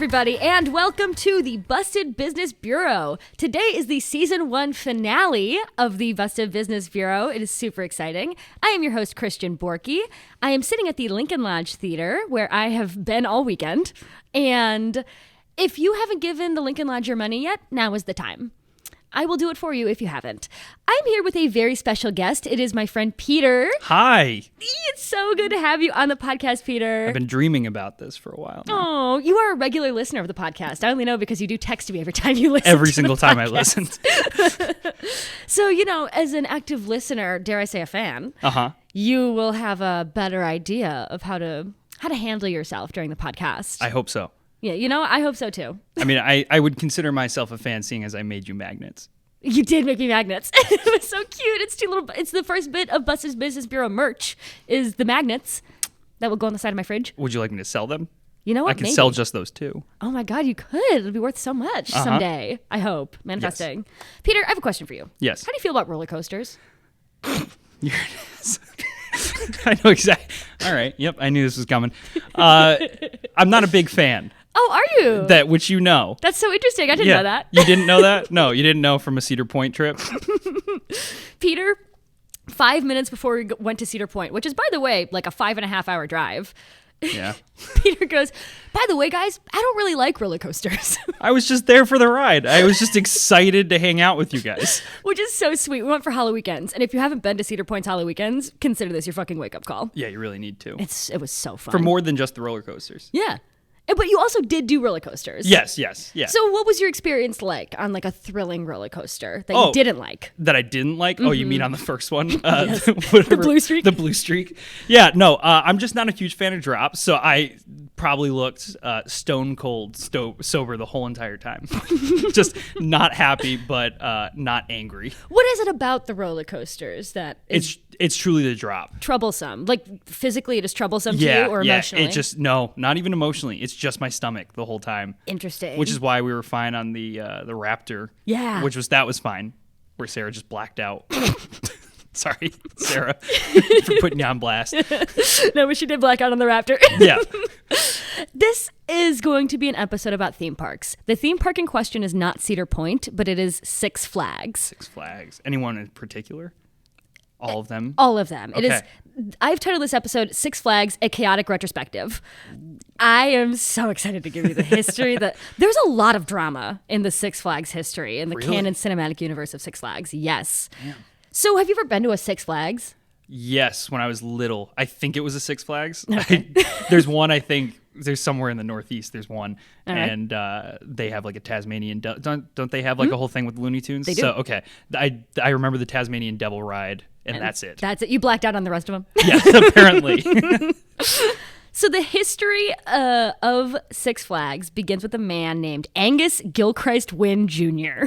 everybody, and welcome to the Busted Business Bureau. Today is the Season 1 finale of the Busted Business Bureau. It is super exciting. I am your host, Christian Borky. I am sitting at the Lincoln Lodge Theater, where I have been all weekend. And if you haven't given the Lincoln Lodge your money yet, now is the time. I will do it for you if you haven't. I'm here with a very special guest. It is my friend Peter. Hi. It's so good to have you on the podcast, Peter. I've been dreaming about this for a while now. Oh, you are a regular listener of the podcast. I only know because you do text me every time you listen. Every single time I listen. So, as an active listener, dare I say a fan, you will have a better idea of how to handle yourself during the podcast. I hope so. Yeah, I hope so too. I mean, I would consider myself a fan seeing as I made you magnets. You did make me magnets. It was so cute. It's the first bit of Busted Business Bureau merch is the magnets that will go on the side of my fridge. Would you like me to sell them? You know what? I can sell just those too. Oh my God, you could. It'll be worth so much someday. I hope. Manifesting. Yes. Peter, I have a question for you. Yes. How do you feel about roller coasters? I know exactly. All right. Yep. I knew this was coming. I'm not a big fan. Oh, are you? Which you know. That's so interesting. I didn't know that. You didn't know that? No, you didn't know from a Cedar Point trip? Peter, 5 minutes before we went to Cedar Point, which is, by the way, like a 5.5 hour drive. Yeah. Peter goes, by the way, guys, I don't really like roller coasters. I was just there for the ride. I was just excited to hang out with you guys. Which is so sweet. We went for Halloween Weekends. And if you haven't been to Cedar Point's Halloween Weekends, consider this your fucking wake-up call. Yeah, you really need to. It was so fun. For more than just the roller coasters. Yeah. But you also did do roller coasters. Yes. So what was your experience like on like a thrilling roller coaster that you didn't like? That I didn't like? Mm-hmm. Oh, you mean on the first one? Yes. The blue streak? The blue streak. Yeah, no, I'm just not a huge fan of drops, so I probably looked stone cold sober the whole entire time. Just not happy, but not angry. What is it about the roller coasters that is It's truly the drop. Troublesome. Like physically it is troublesome to you or emotionally? No, not even emotionally. It's just my stomach the whole time. Interesting. Which is why we were fine on the Raptor. Yeah. That was fine. Where Sarah just blacked out. Sorry, Sarah, for putting you on blast. No, but she did black out on the Raptor. Yeah. This is going to be an episode about theme parks. The theme park in question is not Cedar Point, but it is Six Flags. Six Flags. Anyone in particular? All of them? All of them. Okay. It is. I've titled this episode Six Flags, a Chaotic Retrospective. I am so excited to give you the history. There's a lot of drama in the Six Flags history, in the canon cinematic universe of Six Flags. Yes. Damn. So have you ever been to a Six Flags? Yes, when I was little. I think it was a Six Flags. Okay. There's one, I think. There's somewhere in the Northeast. There's one, all right. And they have like a Tasmanian. Don't they have like a whole thing with Looney Tunes? They do. So okay, I remember the Tasmanian Devil ride, and that's it. That's it. You blacked out on the rest of them. Yes, apparently. So the history of Six Flags begins with a man named Angus Gilchrist Wynne Jr.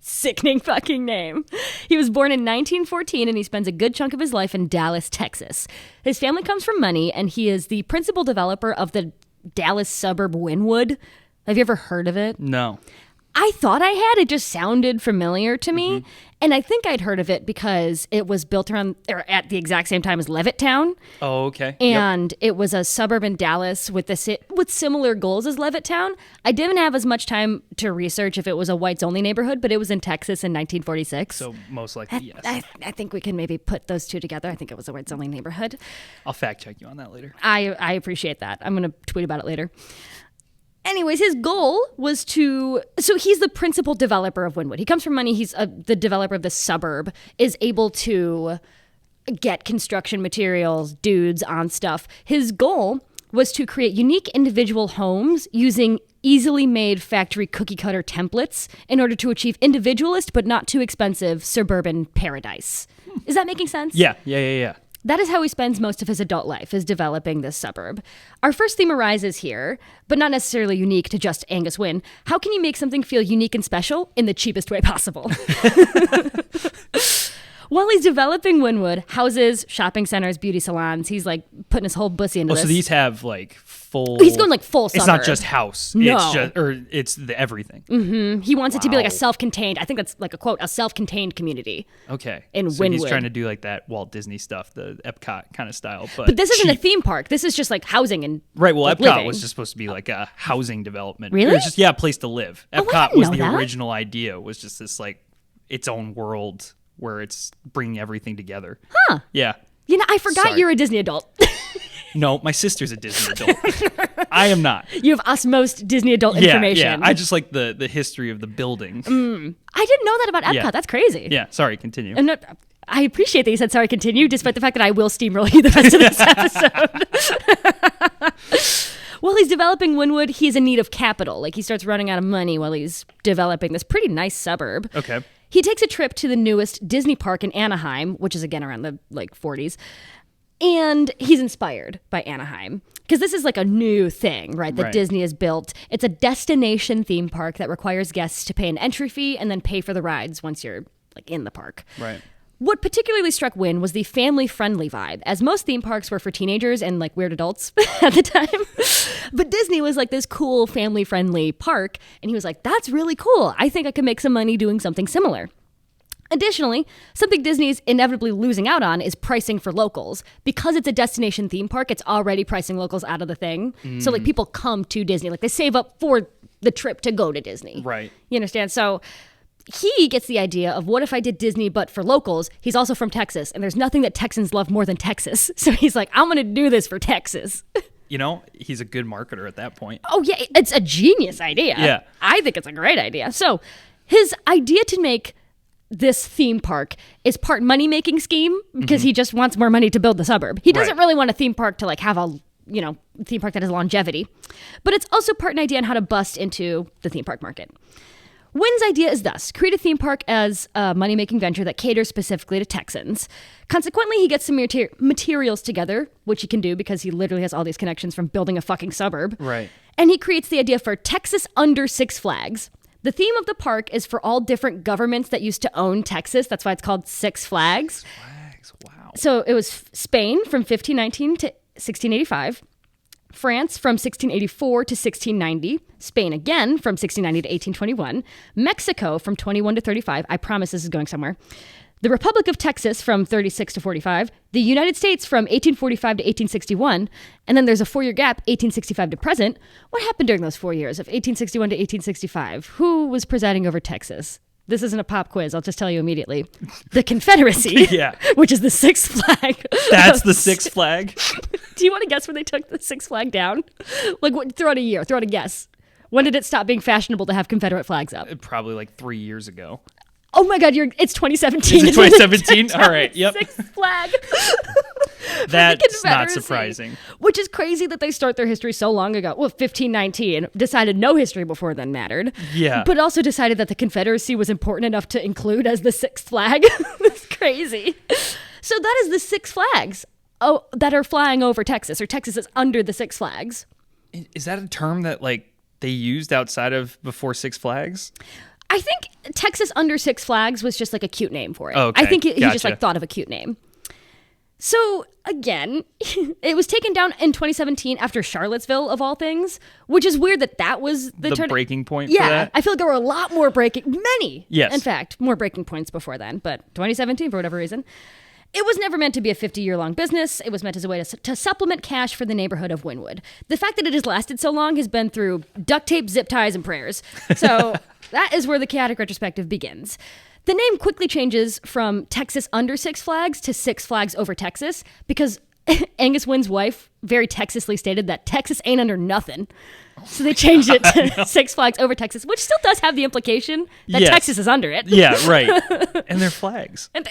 Sickening fucking name. He was born in 1914 and he spends a good chunk of his life in Dallas, Texas. His family comes from money and he is the principal developer of the Dallas suburb Wynwood. Have you ever heard of it? No. I thought I had. It just sounded familiar to me. Mm-hmm. And I think I'd heard of it because it was built around or at the exact same time as Levittown. Oh, okay. And It was a suburb in Dallas with similar goals as Levittown. I didn't have as much time to research if it was a whites-only neighborhood, but it was in Texas in 1946. So most likely, yes. I think we can maybe put those two together. I think it was a whites-only neighborhood. I'll fact check you on that later. I appreciate that. I'm going to tweet about it later. Anyways, his goal was so he's the principal developer of Wynwood. He comes from money. He's the developer of the suburb, is able to get construction materials, dudes on stuff. His goal was to create unique individual homes using easily made factory cookie cutter templates in order to achieve individualist but not too expensive suburban paradise. Is that making sense? Yeah. That is how he spends most of his adult life, is developing this suburb. Our first theme arises here, but not necessarily unique to just Angus Wynne. How can you make something feel unique and special in the cheapest way possible? While he's developing Wynwood, houses, shopping centers, beauty salons, he's like putting his whole bussy into this. So these have like full. He's going like full suburb. It's not just house. No. It's just, or it's the everything. He wants it to be like a Wow. self-contained, I think that's like a quote, a self-contained community. Okay. In so he's Wynwood. trying to do like that Walt Disney stuff, the Epcot kind of style. But This isn't a cheap. theme park. This is just like housing and Right. Well, like, Epcot living. was just supposed to be like a housing development. Really? It was just, a place to live. I Epcot didn't was know the that. original idea, was just this like its own world where it's bringing everything together. Huh. Yeah. You know, I forgot Sorry. you're a Disney adult. No, my sister's a Disney adult. I am not. You have osmosed Disney adult information. Yeah. I just like the history of the building. I didn't know that about Epcot. Yeah. That's crazy. Yeah. Sorry. Continue. And I appreciate that you said sorry, continue, despite the fact that I will steamroll you the rest of this episode. While he's developing Wynwood, he's in need of capital. Like, he starts running out of money while he's developing this pretty nice suburb. Okay. He takes a trip to the newest Disney park in Anaheim, which is again around the like 40s. And he's inspired by Anaheim because this is like a new thing, right? That Right. Disney has built. It's a destination theme park that requires guests to pay an entry fee and then pay for the rides once you're like in the park. Right. What particularly struck Wynne was the family-friendly vibe, as most theme parks were for teenagers and like weird adults at the time. But Disney was like this cool family-friendly park, and he was like, that's really cool. I think I could make some money doing something similar. Additionally, something Disney's inevitably losing out on is pricing for locals. Because it's a destination theme park, it's already pricing locals out of the thing. So like people come to Disney, like they save up for the trip to go to Disney. Right. You understand? So he gets the idea of what if I did Disney but for locals. He's also from Texas, and there's nothing that Texans love more than Texas. So he's like, I'm going to do this for Texas. You know, he's a good marketer at that point. Oh, yeah, it's a genius idea. Yeah. I think it's a great idea. So his idea to make this theme park is part money-making scheme because he just wants more money to build the suburb. He doesn't Right. really want a theme park to like have a, theme park that has longevity. But it's also part an idea on how to bust into the theme park market. Wynne's idea is thus: create a theme park as a money-making venture that caters specifically to Texans. Consequently, he gets some materials together, which he can do because he literally has all these connections from building a fucking suburb. Right. And he creates the idea for Texas under Six Flags. The theme of the park is for all different governments that used to own Texas. That's why it's called Six Flags. Flags. Wow. So it was Spain from 1519 to 1685. France from 1684 to 1690, Spain again from 1690 to 1821, Mexico from 21 to 35, I promise this is going somewhere, the Republic of Texas from 36 to 45, the United States from 1845 to 1861, and then there's a 4-year gap, 1865 to present. What happened during those 4 years of 1861 to 1865? Who was presiding over Texas? This isn't a pop quiz. I'll just tell you immediately. The Confederacy, Yeah. which is the Sixth Flag. That's the Six Flag. Do you want to guess when they took the Six Flag down? Like, throw out a year. Throw out a guess. When did it stop being fashionable to have Confederate flags up? Probably like 3 years ago. Oh my God, it's 2017. Is it 2017? All right. Yep. Sixth Flag. That's not Confederacy. surprising. Which is crazy that they start their history so long ago. Well, 1519 decided no history before then mattered. Yeah. But also decided that the Confederacy was important enough to include as the sixth flag. That's crazy. So that is the Six Flags that are flying over Texas, or Texas is under the Six Flags. Is that a term that like they used outside of before Six Flags? I think Texas under Six Flags was just like a cute name for it. Oh, okay. I think he just Gotcha. like thought of a cute name. So again, it was taken down in 2017 after Charlottesville, of all things, which is weird that was the breaking point Yeah, for that? I feel like there were a lot more many, Yes. in fact, more breaking points before then. But 2017, for whatever reason, it was never meant to be a 50-year-long business. It was meant as a way to supplement cash for the neighborhood of Wynwood. The fact that it has lasted so long has been through duct tape, zip ties, and prayers. So that is where the chaotic retrospective begins. The name quickly changes from Texas under Six Flags to Six Flags over Texas because Angus Wynne's wife very Texasly stated that Texas ain't under nothing. So they changed it to Six Flags over Texas, which still does have the implication that Yes. Texas is under it. Yeah, right. And they're flags. And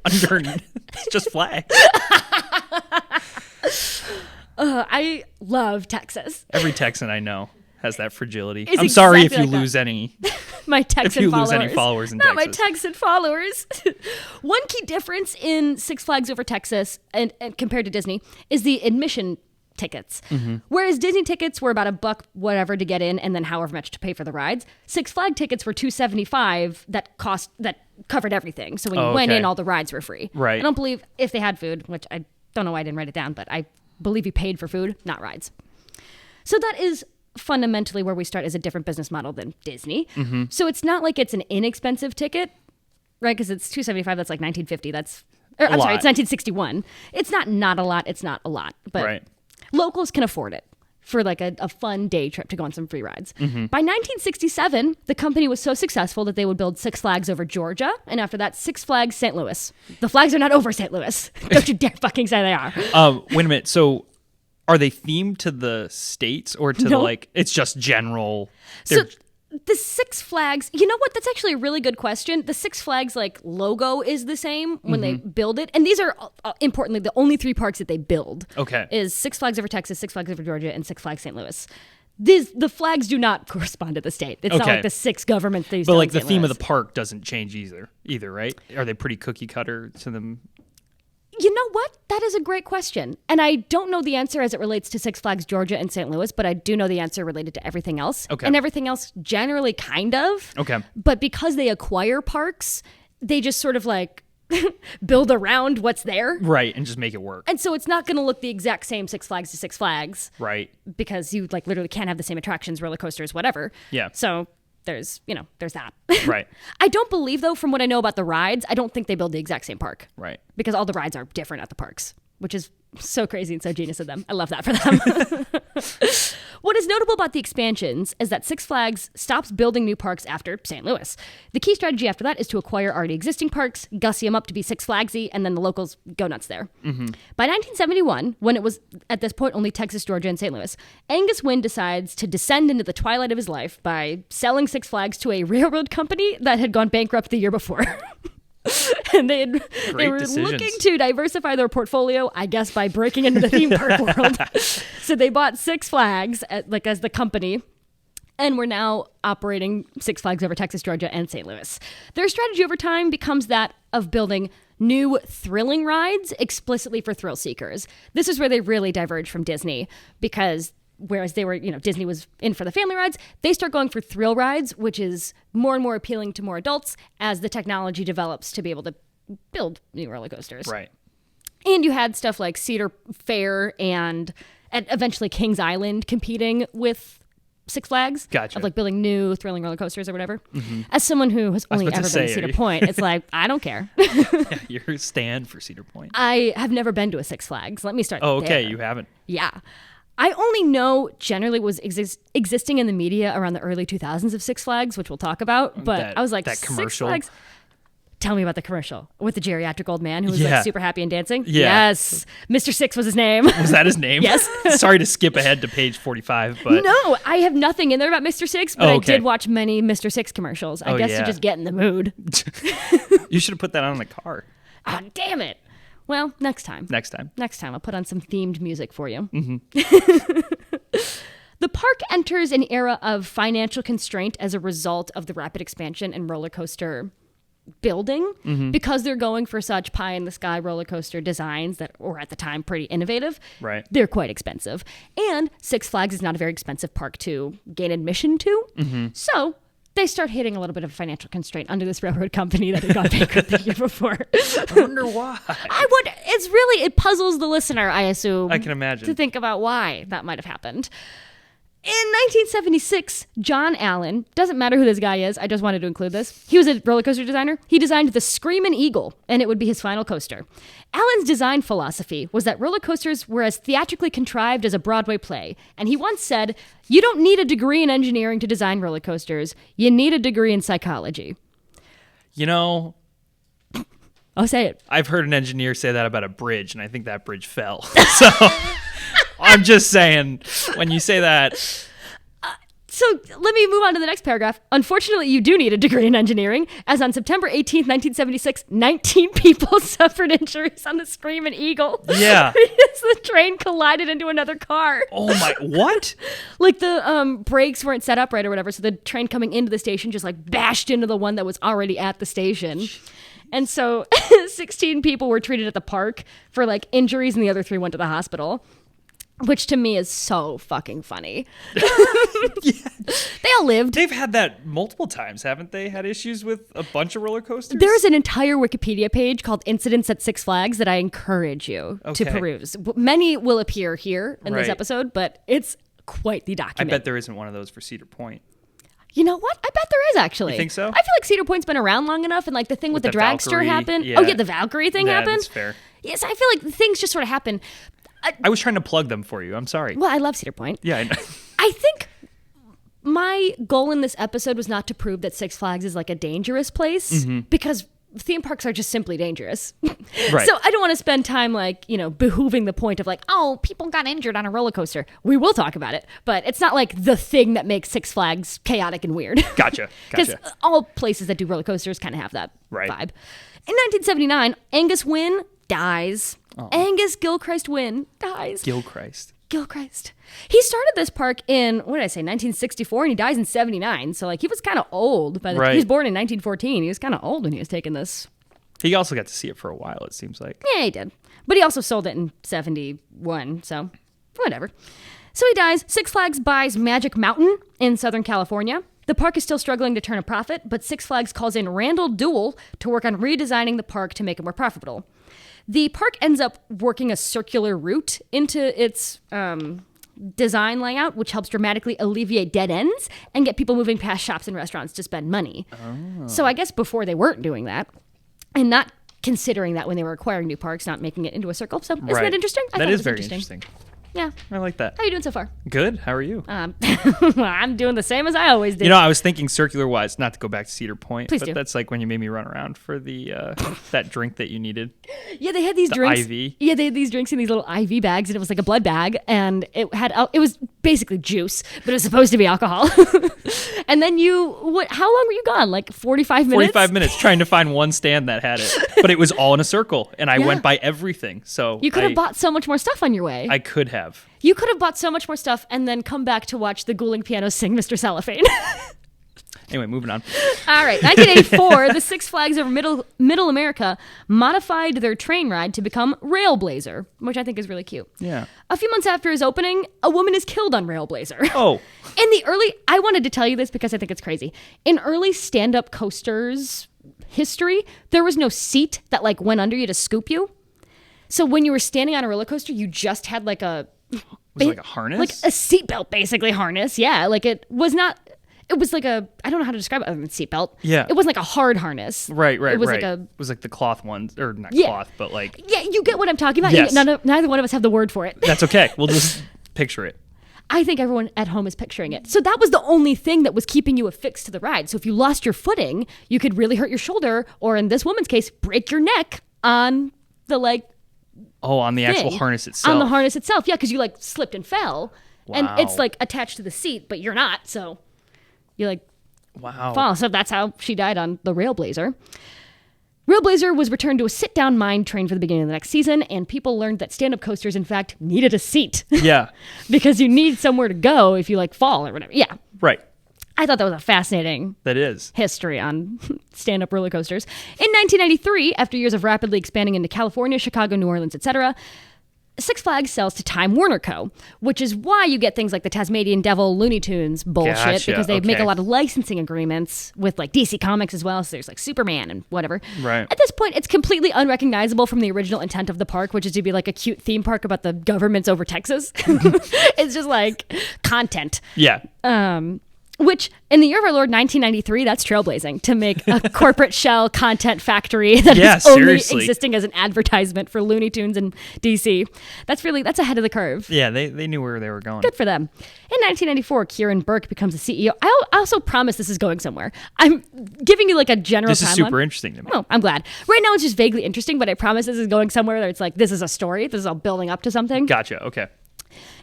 Under, it's just flags. I love Texas. Every Texan I know has that fragility. It's I'm sorry if exactly you like lose any. My Texan If you followers. lose any followers in Not Texas. my Texan followers. One key difference in Six Flags over Texas and compared to Disney is the admission tickets. Mm-hmm. Whereas Disney tickets were about $1 whatever to get in and then however much to pay for the rides, Six Flag tickets were $275 that covered everything. So when you went okay. in, all the rides were free. Right. I don't believe if they had food, which I don't know why I didn't write it down, but I believe you paid for food, not rides. So that is fundamentally where we start as a different business model than Disney. So it's not like it's an inexpensive ticket, right? Because it's $275. That's like 1950. I'm sorry, it's 1961. It's not a lot. It's not a lot, but locals can afford it for like a fun day trip to go on some free rides. By 1967, the company was so successful that they would build Six Flags over Georgia, and after that, Six Flags St. Louis. The flags are not over St. Louis. Don't you dare fucking say they are. Wait a minute. So are they themed to the states or to the, like, it's just general? So the Six Flags, you know what? That's actually a really good question. The Six Flags like logo is the same when they build it. And these are, importantly, the only 3 parks that they build. Okay. Is Six Flags over Texas, Six Flags over Georgia, and Six Flags St. Louis. The flags do not correspond to the state. It's not like the 6 governments they used But to like the St. theme Louis. of the park doesn't change either, right? Are they pretty cookie cutter to them? You know what? That is a great question. And I don't know the answer as it relates to Six Flags Georgia and St. Louis, but I do know the answer related to everything else. Okay. And everything else generally kind of. Okay. But because they acquire parks, they just sort of like build around what's there. Right, and just make it work. And so it's not going to look the exact same Six Flags to Six Flags. Right. Because you like literally can't have the same attractions, roller coasters, whatever. Yeah. So there's that. Right. I don't believe, though, from what I know about the rides, I don't think they build the exact same park. Right. Because all the rides are different at the parks, which is so crazy and so genius of them. I love that for them. What is notable about the expansions is that Six Flags stops building new parks after St. Louis. The key strategy after that is to acquire already existing parks, gussy them up to be Six Flagsy, and then the locals go nuts there. By 1971, when it was at this point only Texas, Georgia, and St. Louis, Angus Wynne decides to descend into the twilight of his life by selling Six Flags to a railroad company that had gone bankrupt the year before. And they were looking to diversify their portfolio, I guess, by breaking into the theme park world. So they bought Six Flags as the company, and we're now operating Six Flags over Texas, Georgia, and St. Louis. Their strategy over time becomes that of building new thrilling rides explicitly for thrill seekers. This is where they really diverge from Disney, because whereas they were, Disney was in for the family rides, they start going for thrill rides, which is more and more appealing to more adults as the technology develops to be able to build new roller coasters. Right. And you had stuff like Cedar Fair and eventually Kings Island competing with Six Flags. Gotcha. Of like building new thrilling roller coasters or whatever. As someone who has only ever been to Cedar Point, it's like, I don't care. Yeah, you're a stand for Cedar Point. I have never been to a Six Flags. Let me start Oh, okay. there. You haven't. Yeah. I only know generally was existing in the media around the early 2000s of Six Flags, which we'll talk about. But I was like, that commercial. Six Flags? Tell me about the commercial with the geriatric old man who was like super happy and dancing. Yeah. Yes. Mr. Six was his name. Was that his name? Yes. Sorry to skip ahead to page 45, but No, I have nothing in there about Mr. Six, but okay. I did watch many Mr. Six commercials. I guess to just get in the mood. You should have put that on the car. Oh, damn it. Well, next time. Next time. I'll put on some themed music for you. The park enters an era of financial constraint as a result of the rapid expansion and roller coaster building, because they're going for such pie-in-the-sky roller coaster designs that were at the time pretty innovative. Right. They're quite expensive. And Six Flags is not a very expensive park to gain admission to. So they start hitting a little bit of a financial constraint under this railroad company that had gone bankrupt the year before. I wonder why. It puzzles the listener, I assume. I can imagine. To think about why that might have happened. In 1976, John Allen, doesn't matter who this guy is, I just wanted to include this. He was a roller coaster designer. He designed the Screamin' Eagle, and it would be his final coaster. Allen's design philosophy was that roller coasters were as theatrically contrived as a Broadway play. And he once said, "You don't need a degree in engineering to design roller coasters. You need a degree in psychology." Oh, say it. I've heard an engineer say that about a bridge, and I think that bridge fell. So I'm just saying, when you say that. So let me move on to the next paragraph. Unfortunately, you do need a degree in engineering, as on September 18th, 1976, 19 people suffered injuries on the Screamin' Eagle. Yeah. Because the train collided into another car. Oh my, what? Like the brakes weren't set up right or whatever, so the train coming into the station just like bashed into the one that was already at the station. And so 16 people were treated at the park for like injuries, and the other 3 went to the hospital. which to me is so fucking funny. They all lived. They've had that multiple times, haven't they? Had issues with a bunch of roller coasters? There's an entire Wikipedia page called Incidents at Six Flags that I encourage you to peruse. Many will appear here in this episode, but it's quite the document. I bet there isn't one of those for Cedar Point. You know what? I bet there is, actually. You think so? I feel like Cedar Point's been around long enough, and like the thing with the dragster Valkyrie, happened. yeah. Oh yeah, the Valkyrie thing happened. That's fair. Yes, I feel like things just sort of happen. I was trying to plug them for you. I'm sorry. Well, I love Cedar Point. Yeah, I know. I think my goal in this episode was not to prove that Six Flags is like a dangerous place, because theme parks are just simply dangerous. Right. So I don't want to spend time like, behooving the point of like, oh, people got injured on a roller coaster. We will talk about it, but it's not like the thing that makes Six Flags chaotic and weird. Gotcha. Because all places that do roller coasters kind of have that vibe. In 1979, Angus Wynne dies. Angus Gilchrist Wynne dies. Gilchrist. He started this park in, 1964, and he dies in 79. So, like, he was kind of old. He was born in 1914. He was kind of old when he was taking this. He also got to see it for a while, it seems like. Yeah, he did. But he also sold it in 71, so whatever. So he dies. Six Flags buys Magic Mountain in Southern California. The park is still struggling to turn a profit, but Six Flags calls in Randall Duell to work on redesigning the park to make it more profitable. The park ends up working a circular route into its design layout, which helps dramatically alleviate dead ends and get people moving past shops and restaurants to spend money. So I guess before they weren't doing that and not considering that when they were acquiring new parks, not making it into a circle. So isn't that interesting? That is very interesting. Yeah. I like that. How are you doing so far? Good. How are you? I'm doing the same as I always do. I was thinking circular-wise, not to go back to Cedar Point, Please but do. that's like when you made me run around for the that drink that you needed. Yeah, they had these drinks. IV. Yeah, they had these drinks in these little IV bags, and it was like a blood bag, and it was basically juice, but it was supposed to be alcohol. And then how long were you gone? Like 45 minutes? 45 minutes trying to find one stand that had it, but it was all in a circle, and I went by everything. So you could have bought so much more stuff on your way. I could have. You could have bought so much more stuff and then come back to watch the Ghouling Piano sing Mr. Cellophane. Anyway, moving on. All right. 1984, the Six Flags of Middle America modified their train ride to become Railblazer, which I think is really cute. Yeah. A few months after his opening, a woman is killed on Railblazer. Oh. I wanted to tell you this because I think it's crazy. In early stand-up coasters history, there was no seat that like went under you to scoop you. So when you were standing on a roller coaster, you just had like a... Was it like a harness? Like a seatbelt, basically, harness. Yeah, like it was not... It was like a... I don't know how to describe it other than seatbelt. Yeah. It wasn't like a hard harness. Right. It was right. like a... It was like the cloth ones, or not cloth, but like... Yeah, you get what I'm talking about? Yes. Neither one of us have the word for it. That's okay. We'll just picture it. I think everyone at home is picturing it. So that was the only thing that was keeping you affixed to the ride. So if you lost your footing, you could really hurt your shoulder, or in this woman's case, break your neck on the like... Oh, on the actual harness itself. On the harness itself, yeah, because you like slipped and fell. Wow. And it's like attached to the seat, but you're not, so you like fall. So that's how she died on the Railblazer. Railblazer was returned to a sit-down mine train for the beginning of the next season, and people learned that stand-up coasters, in fact, needed a seat. Yeah. Because you need somewhere to go if you like fall or whatever. Yeah. Right. I thought that was a fascinating history on stand-up roller coasters. In 1993, after years of rapidly expanding into California, Chicago, New Orleans, etc., Six Flags sells to Time Warner Co., which is why you get things like the Tasmanian Devil Looney Tunes bullshit, Gotcha, because they make a lot of licensing agreements with like DC Comics as well, so there's like Superman and whatever. Right. At this point, it's completely unrecognizable from the original intent of the park, which is to be like a cute theme park about the governments over Texas. It's just like content. Yeah. Which, in the year of our Lord, 1993, that's trailblazing to make a corporate shell content factory that is only existing as an advertisement for Looney Tunes and DC. That's ahead of the curve. Yeah, they knew where they were going. Good for them. In 1994, Kieran Burke becomes the CEO. I also promise this is going somewhere. I'm giving you like a general timeline. This is super interesting to me. Well, I'm glad. Right now, it's just vaguely interesting, but I promise this is going somewhere where it's like, this is a story. This is all building up to something. Gotcha. Okay.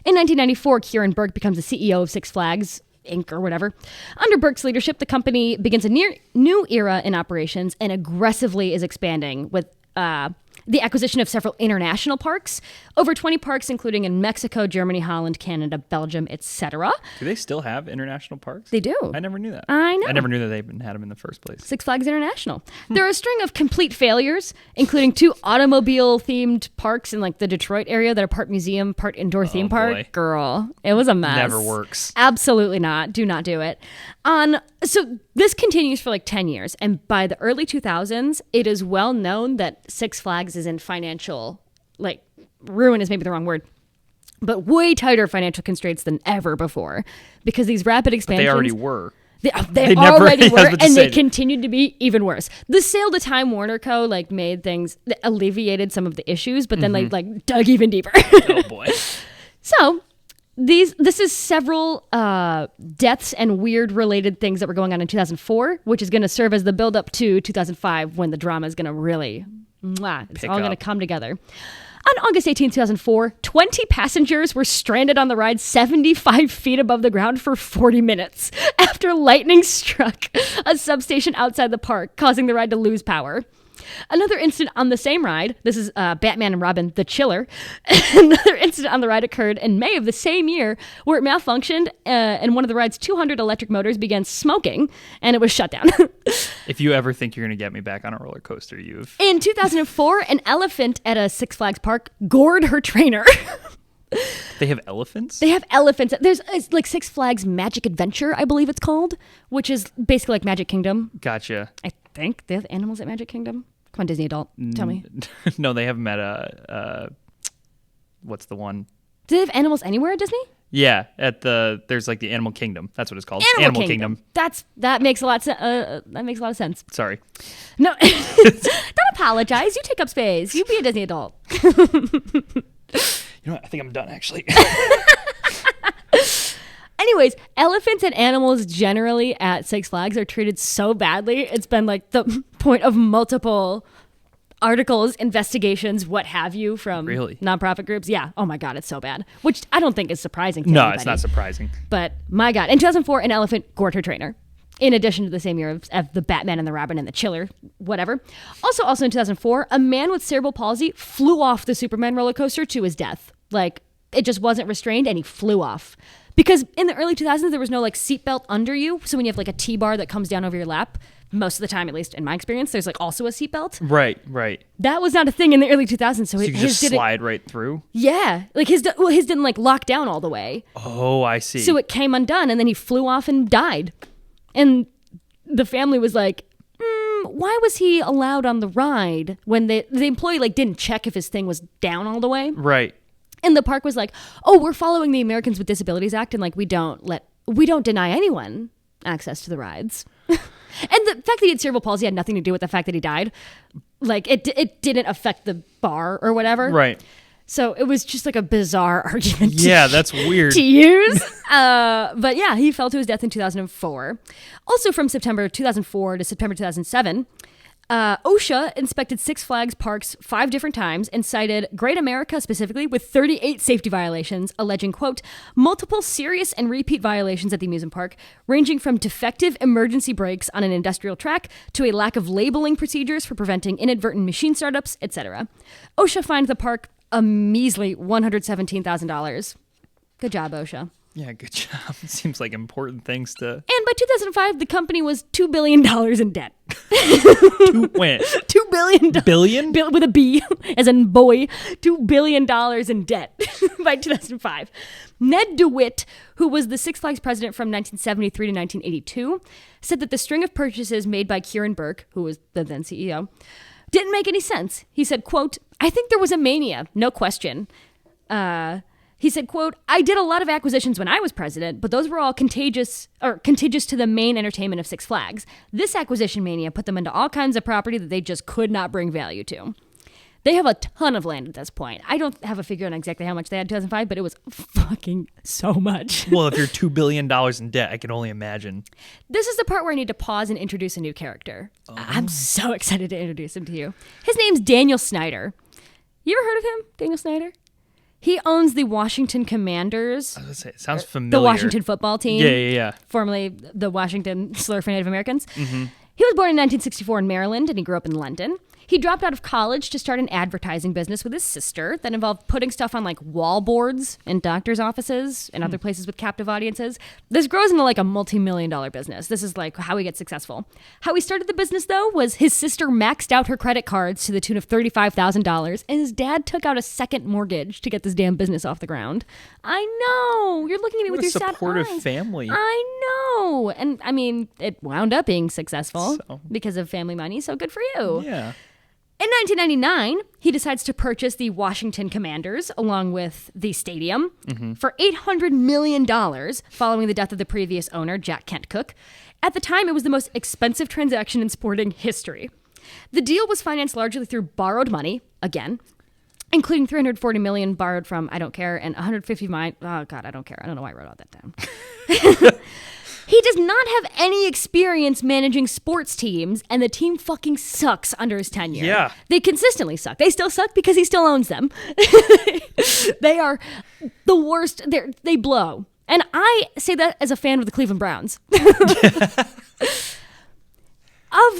In 1994, Kieran Burke becomes the CEO of Six Flags Inc. or whatever. Under Burke's leadership, the company begins a new era in operations and aggressively is expanding with the acquisition of several international parks, over 20 parks, including in Mexico, Germany, Holland, Canada, Belgium, etc. Do they still have international parks? They do. I never knew that. I know. I never knew that they even had them in the first place. Six Flags International. There are a string of complete failures, including 2 automobile-themed parks in like the Detroit area that are part museum, part indoor theme park. Boy. Girl, it was a mess. Never works. Absolutely not. Do not do it. So this continues for like 10 years, and by the early 2000s, it is well known that Six Flags is in financial, like, ruin is maybe the wrong word, but way tighter financial constraints than ever before, because these rapid expansions. They already were. They already were, and they continued to be even worse. The sale to Time Warner Co. like made things, alleviated some of the issues, but then they like dug even deeper. Oh boy. So this is several deaths and weird related things that were going on in 2004, which is going to serve as the build up to 2005 when the drama is going to really, it's all going to come together. On August 18, 2004, 20 passengers were stranded on the ride 75 feet above the ground for 40 minutes after lightning struck a substation outside the park, causing the ride to lose power. Another incident on the same ride, this is Batman and Robin, the Chiller. Another incident on the ride occurred in May of the same year where it malfunctioned and one of the ride's 200 electric motors began smoking and it was shut down. If you ever think you're going to get me back on a roller coaster, you've... In 2004, an elephant at a Six Flags park gored her trainer. They have elephants? They have elephants. There's it's like Six Flags Magic Adventure, I believe it's called, which is basically like Magic Kingdom. Gotcha. I think they have animals at Magic Kingdom. Come on, Disney adult, tell me. No, they have them at what's the one? Do they have animals anywhere at Disney? Yeah, there's like the Animal Kingdom. That's what it's called. Animal Kingdom. That makes a lot of sense. Sorry. No, don't apologize. You take up space. You be a Disney adult. You know what? I think I'm done actually. Anyways, elephants and animals generally at Six Flags are treated so badly. It's been like the point of multiple articles, investigations, what have you, from nonprofit groups. Yeah. Oh my God, it's so bad. Which I don't think is surprising to anybody. It's not surprising. But my God. In 2004, an elephant gored her trainer. In addition to the same year of the Batman and the Robin and the Chiller, whatever. Also in 2004, a man with cerebral palsy flew off the Superman roller coaster to his death. Like, it just wasn't restrained and he flew off. Because in the early 2000s, there was no like seatbelt under you. So when you have like a T-bar that comes down over your lap, most of the time, at least in my experience, there's like also a seatbelt. Right. That was not a thing in the early 2000s. So you could just slide right through? Yeah. Like his didn't like lock down all the way. Oh, I see. So it came undone and then he flew off and died. And the family was like, why was he allowed on the ride when the employee like didn't check if his thing was down all the way? Right. And the park was like, oh, we're following the Americans with Disabilities Act and like we don't deny anyone access to the rides. And the fact that he had cerebral palsy had nothing to do with the fact that he died. Like it didn't affect the bar or whatever. Right. So it was just like a bizarre argument. Yeah, that's weird to use. But yeah, he fell to his death in 2004. Also from September 2004 to September 2007, OSHA inspected Six Flags parks 5 different times and cited Great America specifically with 38 safety violations, alleging, quote, multiple serious and repeat violations at the amusement park, ranging from defective emergency brakes on an industrial track to a lack of labeling procedures for preventing inadvertent machine startups, etc. OSHA fined the park a measly $117,000. Good job, OSHA. Yeah, good job. It seems like important things to... And by 2005, the company was $2 billion in debt. When? $2 billion. Billion? With a B, as in boy. $2 billion in debt by 2005. Ned DeWitt, who was the Six Flags president from 1973 to 1982, said that the string of purchases made by Kieran Burke, who was the then CEO, didn't make any sense. He said, quote, I think there was a mania, no question. He said, quote, I did a lot of acquisitions when I was president, but those were all contiguous to the main entertainment of Six Flags. This acquisition mania put them into all kinds of property that they just could not bring value to. They have a ton of land at this point. I don't have a figure on exactly how much they had in 2005, but it was fucking so much. Well, if you're $2 billion in debt, I can only imagine. This is the part where I need to pause and introduce a new character. Oh. I'm so excited to introduce him to you. His name's Daniel Snyder. You ever heard of him, Daniel Snyder? He owns the Washington Commanders. I was gonna say, it sounds familiar. The Washington football team. Yeah. Formerly the Washington Slur for Native Americans. Mm-hmm. He was born in 1964 in Maryland, and he grew up in London. He dropped out of college to start an advertising business with his sister that involved putting stuff on like wall boards in doctors' offices and other places with captive audiences. This grows into like a multi-million-dollar business. This is like how he gets successful. How he started the business, though, was his sister maxed out her credit cards to the tune of $35,000, and his dad took out a second mortgage to get this damn business off the ground. I know. You're looking at me with your sad eyes. What a supportive family. I know. And I mean, it wound up being successful because of family money, so good for you. Yeah. In 1999, he decides to purchase the Washington Commanders along with the stadium for $800 million following the death of the previous owner, Jack Kent Cooke. At the time, it was the most expensive transaction in sporting history. The deal was financed largely through borrowed money, again, including $340 million borrowed from I Don't Care and $150 million. Oh, God, I don't care. I don't know why I wrote all that down. He does not have any experience managing sports teams, and the team fucking sucks under his tenure. Yeah. They consistently suck. They still suck because he still owns them. They are the worst. They blow. And I say that as a fan of the Cleveland Browns. Of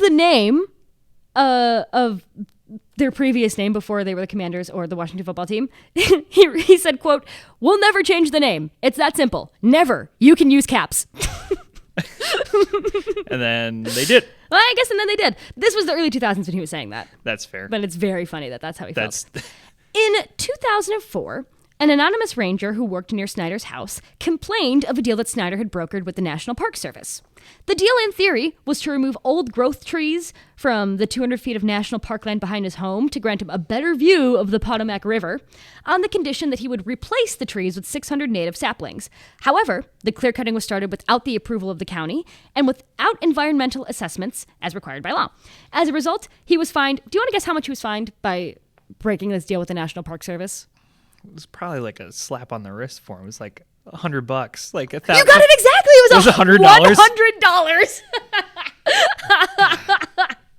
the name of their previous name before they were the Commanders or the Washington football team, he said, quote, "We'll never change the name. It's that simple. Never. You can use caps." And then they did. Well, I guess, and then they did. This was the early 2000s when he was saying that. That's fair. But it's very funny that that's how he felt. In 2004, an anonymous ranger who worked near Snyder's house complained of a deal that Snyder had brokered with the National Park Service. The deal, in theory, was to remove old growth trees from the 200 feet of national parkland behind his home to grant him a better view of the Potomac River, on the condition that he would replace the trees with 600 native saplings. However, the clear-cutting was started without the approval of the county and without environmental assessments, as required by law. As a result, he was fined. Do you want to guess how much he was fined by breaking this deal with the National Park Service? It was probably like a slap on the wrist for him. It was like $100, like $1,000. You got it exactly. It was $100. $100.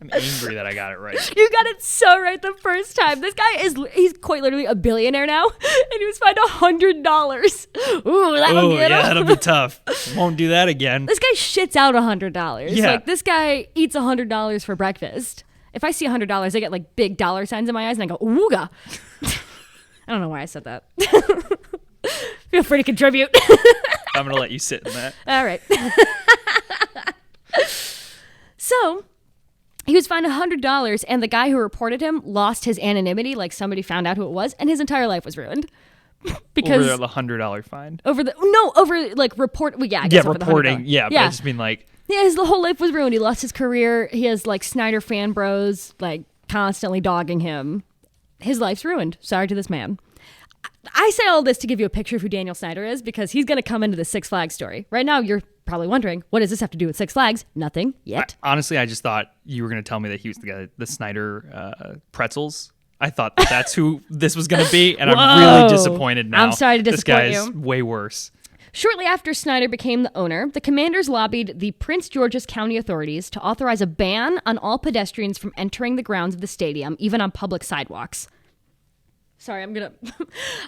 I'm angry that I got it right. You got it so right the first time. This guy he's quite literally a billionaire now, and he was fined $100. Ooh, that'll get him. Yeah, that'll be tough. Won't do that again. This guy shits out $100. Yeah. Like, this guy eats $100 for breakfast. If I see $100, I get like big dollar signs in my eyes, and I go, ooga. I don't know why I said that. Feel free to contribute. I'm going to let you sit in that. All right. So, he was fined $100, and the guy who reported him lost his anonymity, like somebody found out who it was, and his entire life was ruined. Because over the $100 fine. Over like report. Well, yeah, I Yeah, guess over reporting. The yeah, but I just mean like. Yeah, his whole life was ruined. He lost his career. He has like Snyder fan bros like constantly dogging him. His life's ruined. Sorry to this man. I say all this to give you a picture of who Daniel Snyder is, because he's going to come into the Six Flags story. Right now, you're probably wondering, what does this have to do with Six Flags? Nothing yet. Honestly, I just thought you were going to tell me that he was the guy, the Snyder pretzels. I thought that's who this was going to be, and I'm really disappointed now. I'm sorry to disappoint you. This you. guy's way worse. Shortly after Snyder became the owner, the Commanders lobbied the Prince George's County authorities to authorize a ban on all pedestrians from entering the grounds of the stadium, even on public sidewalks. Sorry,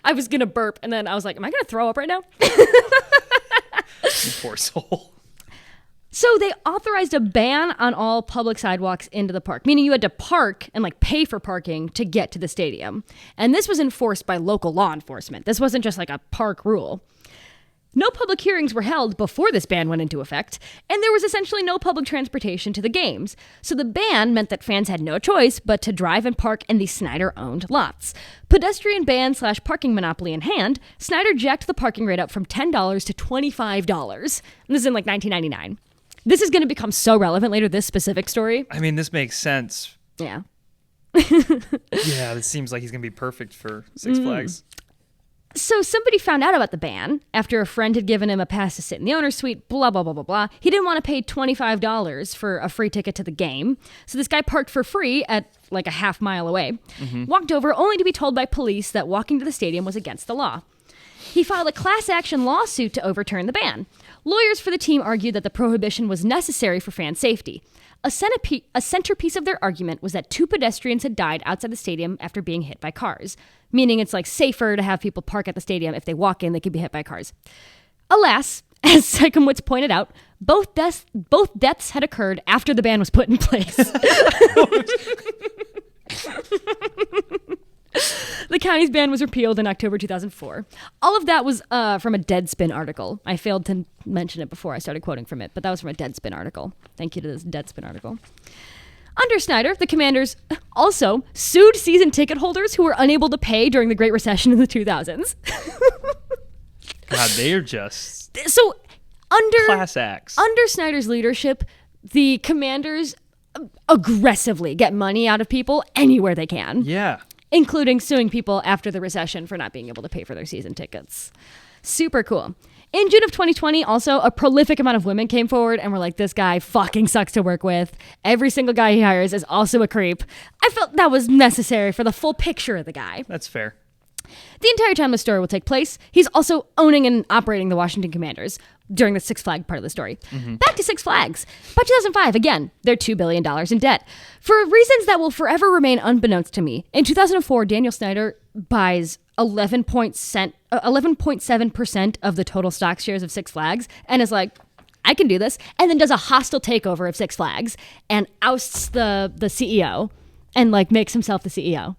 I was gonna burp, and then I was like, am I gonna throw up right now? You poor soul. So they authorized a ban on all public sidewalks into the park, meaning you had to park and like pay for parking to get to the stadium. And this was enforced by local law enforcement. This wasn't just like a park rule. No public hearings were held before this ban went into effect, and there was essentially no public transportation to the games. So the ban meant that fans had no choice but to drive and park in the Snyder-owned lots. Pedestrian ban / parking monopoly in hand, Snyder jacked the parking rate up from $10 to $25. And this is in like 1999. This is going to become so relevant later, this specific story. I mean, this makes sense. Yeah. Yeah, this seems like he's going to be perfect for Six Flags. So somebody found out about the ban after a friend had given him a pass to sit in the owner's suite, blah, blah, blah, blah, blah. He didn't want to pay $25 for a free ticket to the game. So this guy parked for free at like a half mile away, walked over only to be told by police that walking to the stadium was against the law. He filed a class action lawsuit to overturn the ban. Lawyers for the team argued that the prohibition was necessary for fan safety. A centerpiece of their argument was that 2 pedestrians had died outside the stadium after being hit by cars, meaning it's like safer to have people park at the stadium. If they walk in, they could be hit by cars. Alas, as Sycomwitz pointed out, both deaths had occurred after the ban was put in place. county's ban was repealed in October 2004. All of that was from a Deadspin article. I failed to mention it before I started quoting from it, but that was from a Deadspin article. Thank you to this Deadspin article. Under Snyder, the Commanders also sued season ticket holders who were unable to pay during the Great Recession in the 2000s. God, they are just so class acts. Under Snyder's leadership, the Commanders aggressively get money out of people anywhere they can. Yeah. Including suing people after the recession for not being able to pay for their season tickets. Super cool. In June of 2020, also, a prolific amount of women came forward and were like, this guy fucking sucks to work with. Every single guy he hires is also a creep. I felt that was necessary for the full picture of the guy. That's fair. The entire time the story will take place, he's also owning and operating the Washington Commanders during the Six Flags part of the story. Back to Six Flags. By 2005, again, they're $2 billion in debt. For reasons that will forever remain unbeknownst to me, in 2004, Daniel Snyder buys 11.7% of the total stock shares of Six Flags and is like, I can do this, and then does a hostile takeover of Six Flags and ousts the CEO and like makes himself the CEO.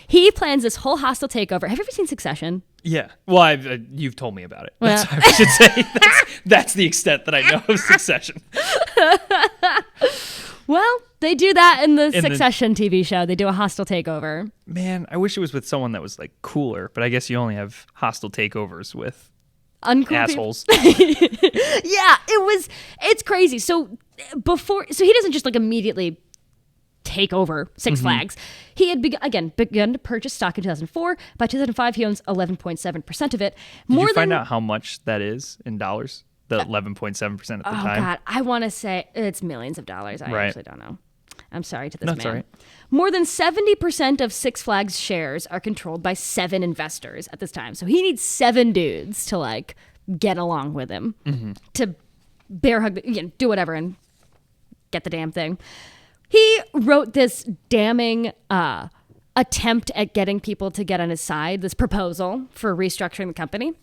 He plans this whole hostile takeover. Have you ever seen Succession? Yeah. Well, you've told me about it. That's what I should say. That's the extent that I know of Succession. Well, they do that in the Succession TV show. They do a hostile takeover. Man, I wish it was with someone that was like cooler, but I guess you only have hostile takeovers with uncool assholes. Yeah, it's crazy. So he doesn't just like immediately take over Six Flags. He had begun to purchase stock in 2004. By 2005, he owns 11.7% of it. Did you find out how much that is in dollars? The 11.7% at the time? Oh, God. I want to say it's millions of dollars. I actually don't know. I'm sorry to this man. That's all right. More than 70% of Six Flags shares are controlled by 7 investors at this time. So he needs 7 dudes to like get along with him to bear hug, do whatever and get the damn thing. He wrote this damning attempt at getting people to get on his side, this proposal for restructuring the company.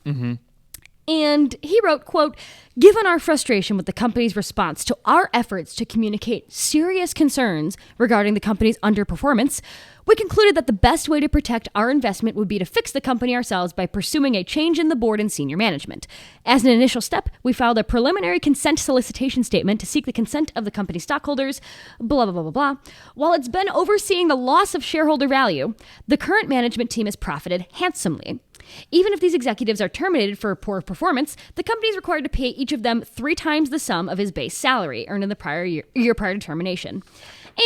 And he wrote, quote, given our frustration with the company's response to our efforts to communicate serious concerns regarding the company's underperformance, we concluded that the best way to protect our investment would be to fix the company ourselves by pursuing a change in the board and senior management. As an initial step, we filed a preliminary consent solicitation statement to seek the consent of the company's stockholders, blah, blah, blah, blah, blah. While it's been overseeing the loss of shareholder value, the current management team has profited handsomely. Even if these executives are terminated for poor performance, the company is required to pay each of them 3 times the sum of his base salary earned in the prior year prior to termination.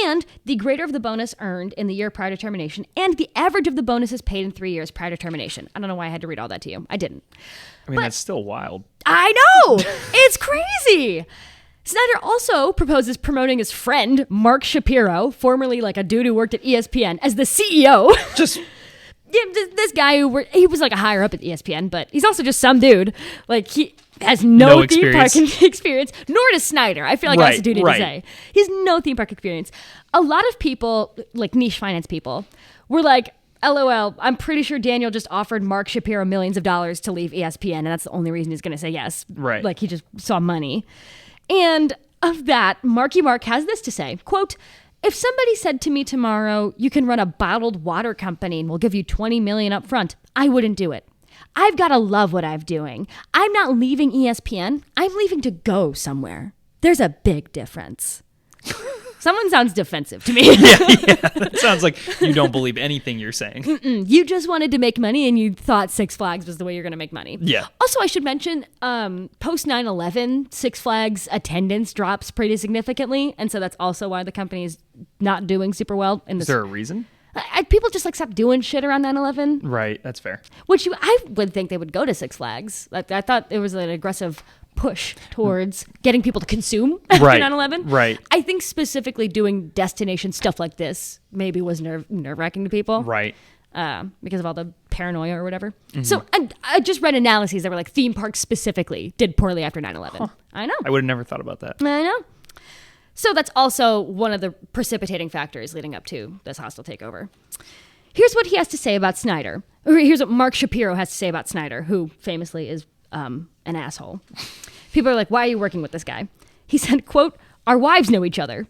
And the greater of the bonus earned in the year prior to termination, and the average of the bonuses paid in 3 years prior to termination. I don't know why I had to read all that to you. I didn't. I mean, that's still wild. I know! It's crazy! Snyder also proposes promoting his friend, Mark Shapiro, formerly like a dude who worked at ESPN, as the CEO. Just... Yeah, this guy he was like a higher up at ESPN, but he's also just some dude. Like he has no theme park experience, nor does Snyder. I feel like that's a duty to say. He has no theme park experience. A lot of people, like niche finance people, were like, LOL, I'm pretty sure Daniel just offered Mark Shapiro millions of dollars to leave ESPN, and that's the only reason he's going to say yes. Right. Like he just saw money. And of that, Marky Mark has this to say, quote, if somebody said to me tomorrow, you can run a bottled water company and we'll give you $20 million up front, I wouldn't do it. I've got to love what I'm doing. I'm not leaving ESPN. I'm leaving to go somewhere. There's a big difference. Someone sounds defensive to me. Yeah, that sounds like you don't believe anything you're saying. You just wanted to make money and you thought Six Flags was the way you're going to make money. Yeah. Also, I should mention, post 9/11, Six Flags attendance drops pretty significantly. And so that's also why the company is not doing super well. Is there a reason? People just like stopped doing shit around 9/11. Right, that's fair. Which I would think they would go to Six Flags. I thought it was an aggressive push towards getting people to consume after 9/11. Right. I think specifically doing destination stuff like this maybe was nerve-wracking to people. Right. Because of all the paranoia or whatever. So I just read analyses that were like theme parks specifically did poorly after 9/11. Huh. I know. I would have never thought about that. I know. So that's also one of the precipitating factors leading up to this hostile takeover. Here's what he has to say about Snyder. Or here's what Mark Shapiro has to say about Snyder, who famously is an asshole. People are like, why are you working with this guy? He said, quote, our wives know each other.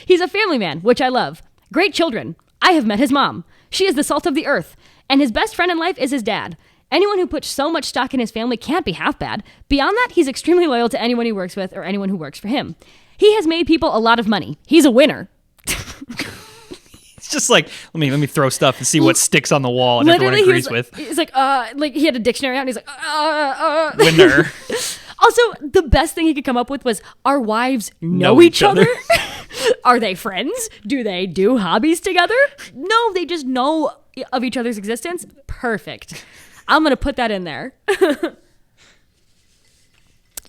He's a family man, which I love. Great children. I have met his mom. She is the salt of the earth, and his best friend in life is his dad. Anyone who puts so much stock in his family can't be half bad. Beyond that, he's extremely loyal to anyone he works with or anyone who works for him. He has made people a lot of money. He's a winner. It's just like, let me throw stuff and see what sticks on the wall and Literally, everyone agrees with. He's like he had a dictionary out and he's like, Winner. Also, the best thing he could come up with was, our wives know each other? Are they friends? Do they do hobbies together? No, they just know of each other's existence. Perfect. I'm going to put that in there.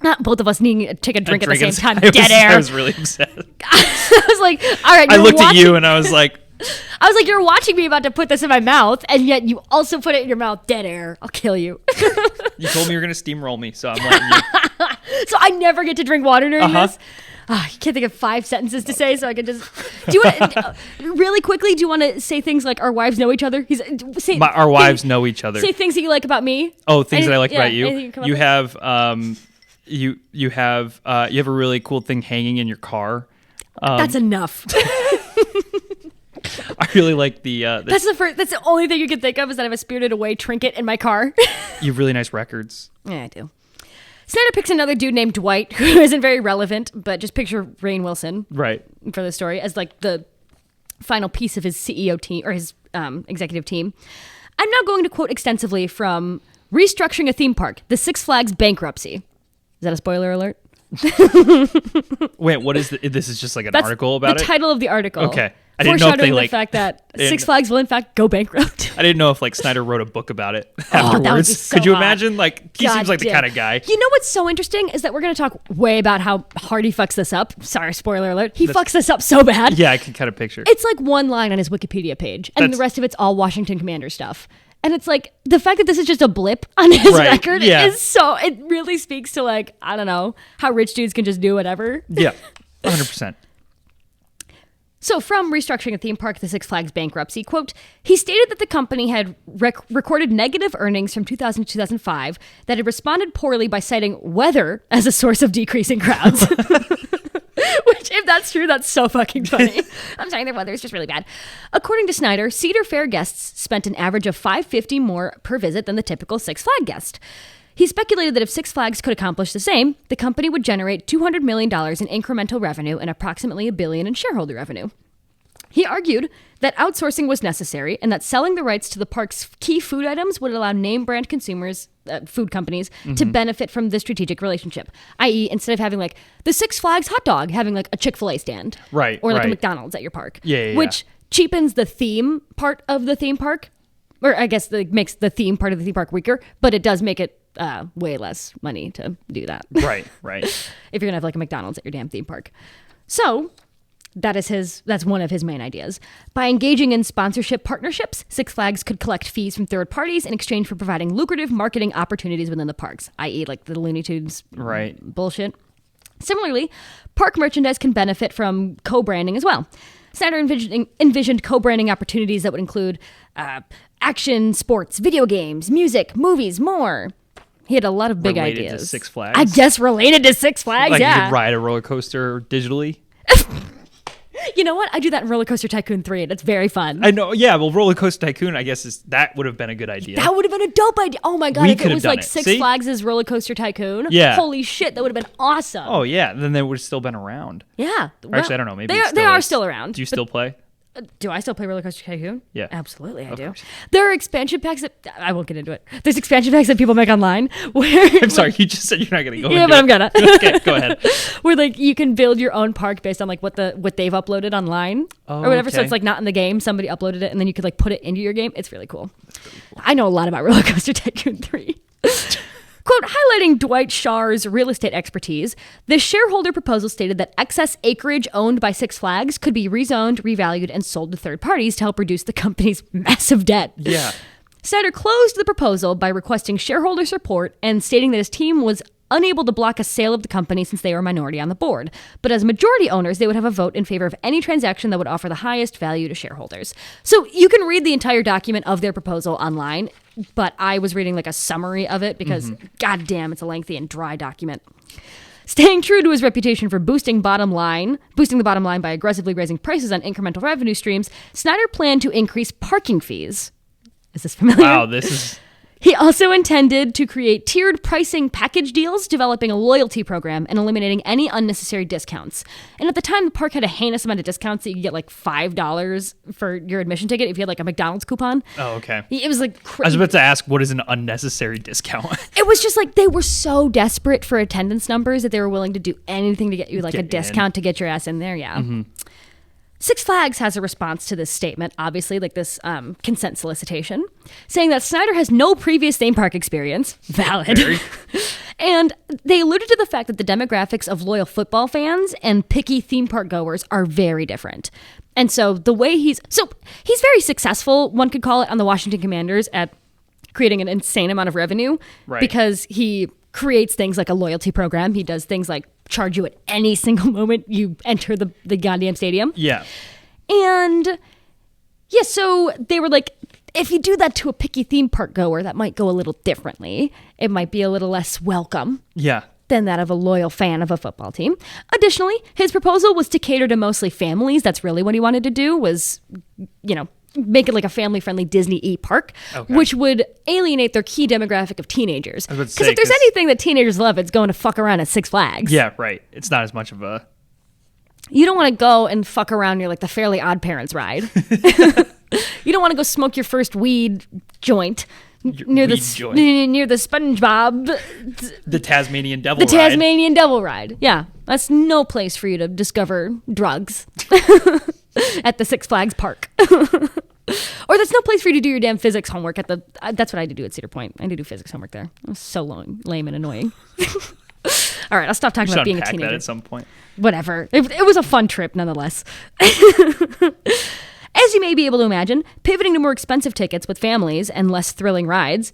Not both of us needing to take a drink at the same time. Dead air. I was really upset. I was like, all right. I looked at you and I was like, you're watching me about to put this in my mouth, and yet you also put it in your mouth. Dead air. I'll kill you. You told me you were going to steamroll me, so I'm letting you. So I never get to drink water during this? I can't think of 5 sentences to say, so I can just... Do you want really quickly, do you want to say things like, our wives know each other? Our wives know each other. Say things that you like about me. Oh, things that I like about you. You have... You have a really cool thing hanging in your car. That's enough. I really like the that's the only thing you can think of, is that I have a Spirited Away trinket in my car. You have really nice records. Yeah, I do. Snyder picks another dude named Dwight, who isn't very relevant, but just picture Rainn Wilson, right, for the story, as like the final piece of his CEO team, or his executive team. I'm now going to quote extensively from Restructuring a Theme Park, the Six Flags Bankruptcy. Is that a spoiler alert? Wait, what is this? Is just like an article about the title of the article. Okay. I didn't know if they the fact that Six Flags will in fact go bankrupt. I didn't know if like Snyder wrote a book about it afterwards. That would be so Could you hot. imagine? Like, he seems like the kind of guy. You know what's so interesting is that we're going to talk way about how hard he fucks this up. Sorry, spoiler alert. He fucks this up so bad. Yeah, I can kind of picture. It's like one line on his Wikipedia page, and the rest of it's all Washington Commander stuff. And it's like, the fact that this is just a blip on his record is so, it really speaks to like, I don't know, how rich dudes can just do whatever. Yeah, 100%. So from Restructuring a Theme Park, the Six Flags Bankruptcy, quote, he stated that the company had recorded negative earnings from 2000 to 2005 that had responded poorly by citing weather as a source of decreasing crowds. Which, if that's true, that's so fucking funny. I'm sorry, the weather is just really bad. According to Snyder, Cedar Fair guests spent an average of $550 more per visit than the typical Six Flag guest. He speculated that if Six Flags could accomplish the same, the company would generate $200 million in incremental revenue and approximately $1 billion in shareholder revenue. He argued that outsourcing was necessary and that selling the rights to the park's key food items would allow name brand consumers, food companies, to benefit from the strategic relationship. I.e., instead of having like the Six Flags hot dog, having like a Chick-fil-A stand. Right. Or like a McDonald's at your park. Yeah. Which cheapens the theme part of the theme park. Or I guess makes the theme part of the theme park weaker, but it does make it way less money to do that. Right. If you're gonna have like a McDonald's at your damn theme park. So that's one of his main ideas. By engaging in sponsorship partnerships, Six Flags could collect fees from third parties in exchange for providing lucrative marketing opportunities within the parks, i.e. like the Looney Tunes bullshit. Similarly, park merchandise can benefit from co-branding as well. Snyder envisioned co-branding opportunities that would include action, sports, video games, music, movies, more. He had a lot of big related ideas. To Six Flags? I guess related to Six Flags, like yeah. you could ride a roller coaster digitally? You know what? I do that in Rollercoaster Tycoon 3. That's very fun. I know. Yeah, well, Rollercoaster Tycoon, I guess that would have been a good idea. That would have been a dope idea. Oh my God. We if could it have was done like it. Six See? Flags' Rollercoaster Tycoon. Yeah. Holy shit. That would have been awesome. Oh, yeah. Then they would have still been around. Yeah. Or actually, I don't know. Maybe they are still around. Do you still play? Do I still play Rollercoaster Tycoon? Yeah. Absolutely, I do. Course. There are expansion packs that... I won't get into it. There's expansion packs that people make online where... I'm sorry, you just said you're not going to go yeah, into but it. I'm gonna. Okay, go ahead. Where like you can build your own park based on like what they've uploaded online or whatever. So okay. it's like not in the game. Somebody uploaded it and then you could like put it into your game. It's really cool. I know a lot about Rollercoaster Tycoon 3. Quote, highlighting Dwight Schar's real estate expertise, the shareholder proposal stated that excess acreage owned by Six Flags could be rezoned, revalued, and sold to third parties to help reduce the company's massive debt. Yeah. Snyder closed the proposal by requesting shareholder support and stating that his team was unable to block a sale of the company since they were a minority on the board. But as majority owners, they would have a vote in favor of any transaction that would offer the highest value to shareholders. So you can read the entire document of their proposal online, but I was reading like a summary of it because goddamn, it's a lengthy and dry document. Staying true to his reputation for boosting the bottom line by aggressively raising prices on incremental revenue streams, Snyder planned to increase parking fees. Is this familiar? Wow, this is... He also intended to create tiered pricing package deals, developing a loyalty program, and eliminating any unnecessary discounts. And at the time, the park had a heinous amount of discounts that you could get like $5 for your admission ticket if you had like a McDonald's coupon. Oh, okay. It was like I was about to ask, what is an unnecessary discount? It was just like they were so desperate for attendance numbers that they were willing to do anything to get you like a discount to get your ass in there. Yeah. Mm-hmm. Six Flags has a response to this statement, obviously, like this consent solicitation, saying that Snyder has no previous theme park experience. Valid. And they alluded to the fact that the demographics of loyal football fans and picky theme park goers are very different. And so the way he's very successful, one could call it, on the Washington Commanders at creating an insane amount of revenue. Right. Because he creates things like a loyalty program. He does things like charge you at any single moment you enter the goddamn stadium. Yeah. And yeah, so they were like, if you do that to a picky theme park goer, that might go a little differently. It might be a little less welcome. Yeah. Than that of a loyal fan of a football team. Additionally, his proposal was to cater to mostly families. That's really what he wanted to do, was, make it like a family-friendly Disney-y park, which would alienate their key demographic of teenagers. Because if there's anything that teenagers love, it's going to fuck around at Six Flags. Yeah, right. It's not as much of a... You don't want to go and fuck around near like the Fairly Odd Parents ride. You don't want to go smoke your first weed joint near the SpongeBob. The Tasmanian Devil Ride. The Tasmanian Devil Ride. Yeah, that's no place for you to discover drugs at the Six Flags park. Or that's no place for you to do your damn physics homework at the... That's what I had to do at Cedar Point. I had to do physics homework there. It was so lame and annoying. All right, I'll stop talking about being a teenager. That at some point. Whatever. It was a fun trip, nonetheless. As you may be able to imagine, pivoting to more expensive tickets with families and less thrilling rides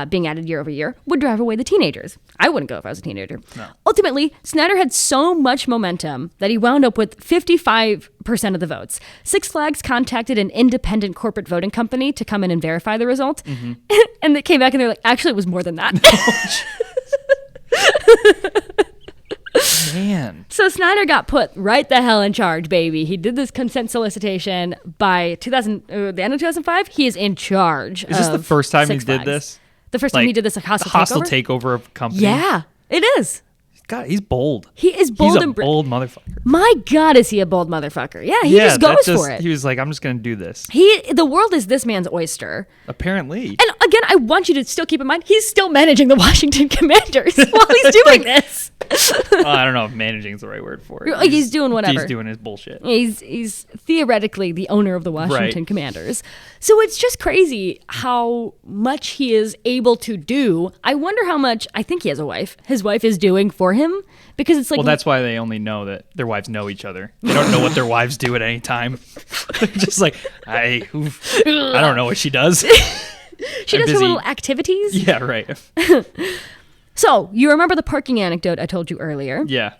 being added year over year would drive away the teenagers. I wouldn't go if I was a teenager. No. Ultimately, Snyder had so much momentum that he wound up with 55% of the votes. Six Flags contacted an independent corporate voting company to come in and verify the result. Mm-hmm. And they came back and they're like, actually, it was more than that. Man. So Snyder got put right the hell in charge, baby. He did this consent solicitation by the end of 2005. He is in charge. Is this the first time he did this? The first time he did this, like hostile takeover of a company? Yeah, it is. God, he's bold. He is bold. He's a bold motherfucker. My God, is he a bold motherfucker? Yeah, he just goes for it. He was like, I'm just going to do this. The world is this man's oyster. Apparently. And again, I want you to still keep in mind, he's still managing the Washington Commanders while he's doing this. I don't know if managing is the right word for it. He's doing whatever. He's doing his bullshit. He's theoretically the owner of the Washington Commanders. So it's just crazy how much he is able to do. I wonder how much, I think he has a wife, his wife is doing for him. Because it's like... Well, that's why they only know that their wives know each other. They don't know what their wives do at any time. They're just like, I don't know what she does. She does her little activities? Yeah, right. So, you remember the parking anecdote I told you earlier? Yeah.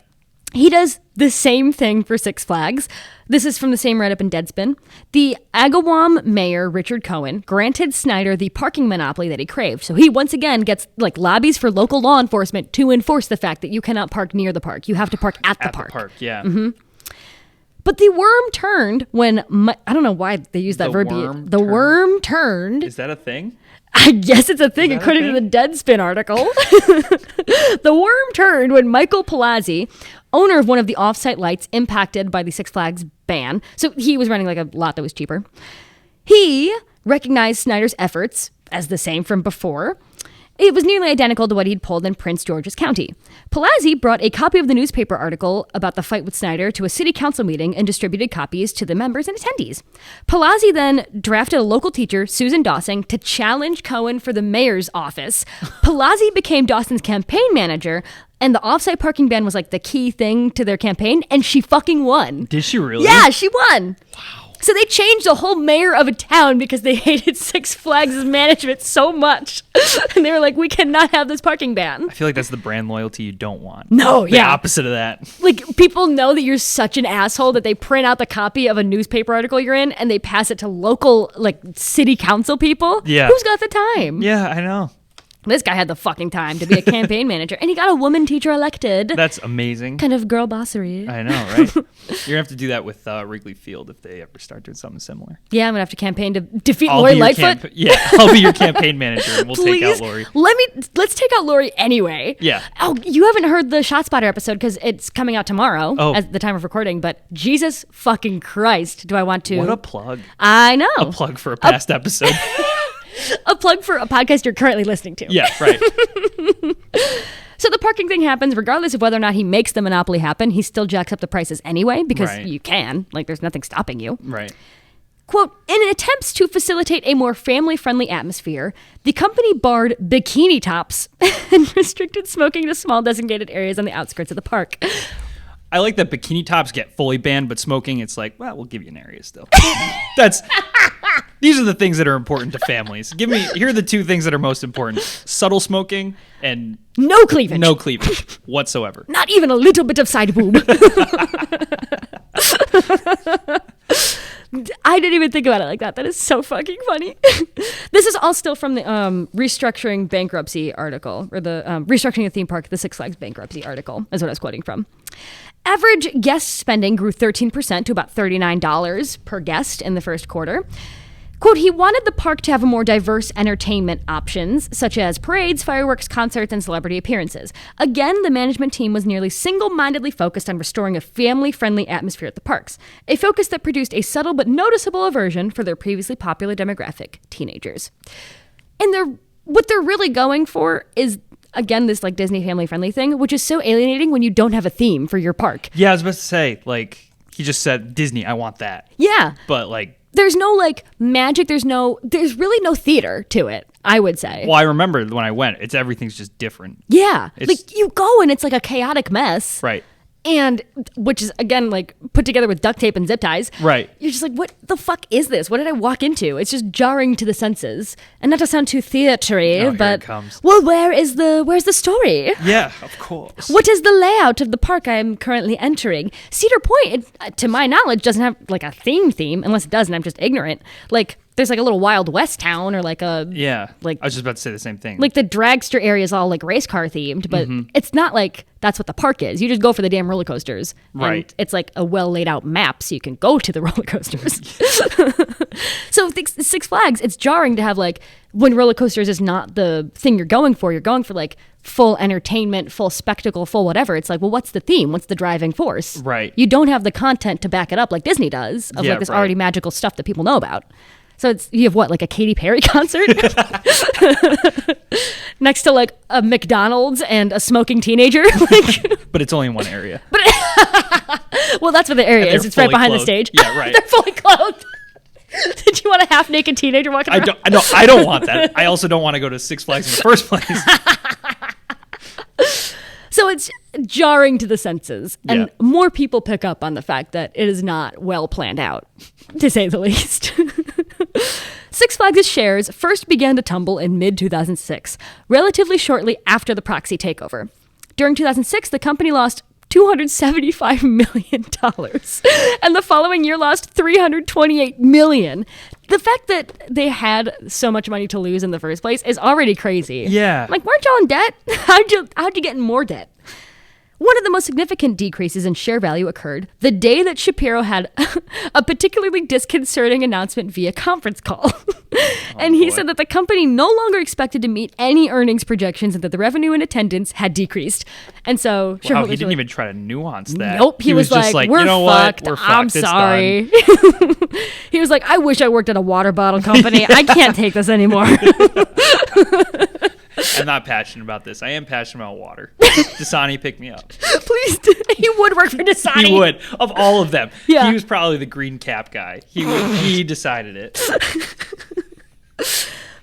He does the same thing for Six Flags. This is from the same write-up in Deadspin. The Agawam mayor, Richard Cohen, granted Snyder the parking monopoly that he craved. So he once again gets lobbies for local law enforcement to enforce the fact that you cannot park near the park. You have to park at the park. The park, yeah. Mm-hmm. But the worm turned when... I don't know why they use that verb. The worm turned. Is that a thing? I guess it's a thing according to the Deadspin article. The worm turned when Michael Palazzi, owner of one of the off-site lights impacted by the Six Flags ban, so he was running like a lot that was cheaper, he recognized Snyder's efforts as the same from before. It was nearly identical to what he'd pulled in Prince George's County. Palazzi brought a copy of the newspaper article about the fight with Snyder to a city council meeting and distributed copies to the members and attendees. Palazzi then drafted a local teacher, Susan Dawson, to challenge Cohen for the mayor's office. Palazzi became Dawson's campaign manager, and the off-site parking ban was like the key thing to their campaign, and she fucking won. Did she really? Yeah, she won. Wow. So they changed the whole mayor of a town because they hated Six Flags' management so much. And they were like, we cannot have this parking ban. I feel like that's the brand loyalty you don't want. No, the opposite of that. Like, people know that you're such an asshole that they print out the copy of a newspaper article you're in and they pass it to local, city council people. Yeah. Who's got the time? Yeah, I know. This guy had the fucking time to be a campaign manager, and he got a woman teacher elected. That's amazing. Kind of girl bossery. I know, right? You're gonna have to do that with Wrigley Field if they ever start doing something similar. Yeah, I'm gonna have to campaign to defeat Lori Lightfoot. I'll be your campaign manager, and we'll take out Lori. Let's take out Lori anyway. Yeah. Oh, you haven't heard the ShotSpotter episode because it's coming out tomorrow at the time of recording. But Jesus fucking Christ, do I want to? What a plug! I know. A plug for a past episode. A plug for a podcast you're currently listening to. Yeah, right. So the parking thing happens regardless of whether or not he makes the monopoly happen. He still jacks up the prices anyway because you can. Like, there's nothing stopping you. Right. Quote, in attempts to facilitate a more family-friendly atmosphere, the company barred bikini tops and restricted smoking to small designated areas on the outskirts of the park. I like that bikini tops get fully banned, but smoking, it's like, well, we'll give you an area still. These are the things that are important to families. Here are the two things that are most important. Subtle smoking and no cleavage. No cleavage whatsoever. Not even a little bit of side boob. I didn't even think about it like that. That is so fucking funny. This is all still from the Restructuring Bankruptcy article, or the Restructuring a Theme Park, the Six Flags Bankruptcy article, is what I was quoting from. Average guest spending grew 13% to about $39 per guest in the first quarter. Quote, he wanted the park to have a more diverse entertainment options, such as parades, fireworks, concerts, and celebrity appearances. Again, the management team was nearly single-mindedly focused on restoring a family-friendly atmosphere at the parks, a focus that produced a subtle but noticeable aversion for their previously popular demographic, teenagers. And what they're really going for is, again, this like Disney family-friendly thing, which is so alienating when you don't have a theme for your park. Yeah, I was about to say, like, he just said, Disney, I want that. Yeah. But, like, there's no like magic. There's really no theater to it, I would say. Well, I remember when I went, everything's just different. Yeah. Like you go and it's like a chaotic mess. Right. And which is, again, like put together with duct tape and zip ties. Right. You're just like, what the fuck is this? What did I walk into? It's just jarring to the senses. And not to sound too theatery, but, here it comes. Well, where's the story? Yeah, of course. What is the layout of the park I am currently entering? Cedar Point, to my knowledge, doesn't have like a theme, unless it does, and I'm just ignorant. Like, there's like a little Wild West town or like a... Yeah, like I was just about to say the same thing. Like the dragster area is all like race car themed, but it's not like that's what the park is. You just go for the damn roller coasters. Right. And it's like a well laid out map so you can go to the roller coasters. So Six Flags, it's jarring to have like, when roller coasters is not the thing you're going for like full entertainment, full spectacle, full whatever. It's like, well, what's the theme? What's the driving force? Right. You don't have the content to back it up like Disney does of like this already magical stuff that people know about. So you have what, like a Katy Perry concert next to like a McDonald's and a smoking teenager. But it's only in one area. Well, that's what the area is. It's right behind the stage. Yeah, right. They're fully clothed. Did you want a half naked teenager walking around? I don't want that. I also don't want to go to Six Flags in the first place. So it's jarring to the senses, and more people pick up on the fact that it is not well planned out, to say the least. Six Flags' shares first began to tumble in mid-2006, relatively shortly after the proxy takeover. During 2006, the company lost $275 million, and the following year lost $328 million. The fact that they had so much money to lose in the first place is already crazy. Yeah. Like, weren't y'all in debt? How'd you get in more debt? One of the most significant decreases in share value occurred the day that Shapiro had a particularly disconcerting announcement via conference call. And he said that the company no longer expected to meet any earnings projections and that the revenue and attendance had decreased. And so wow, he didn't even try to nuance that. Nope. He was just like, we're you know fucked. What? We're I'm fucked. sorry. He was like, I wish I worked at a water bottle company. I can't take this anymore. I'm not passionate about this. I am passionate about water. Dasani, pick me up. Please. He would work for Dasani. He would. Of all of them. Yeah. He was probably the green cap guy. He decided it.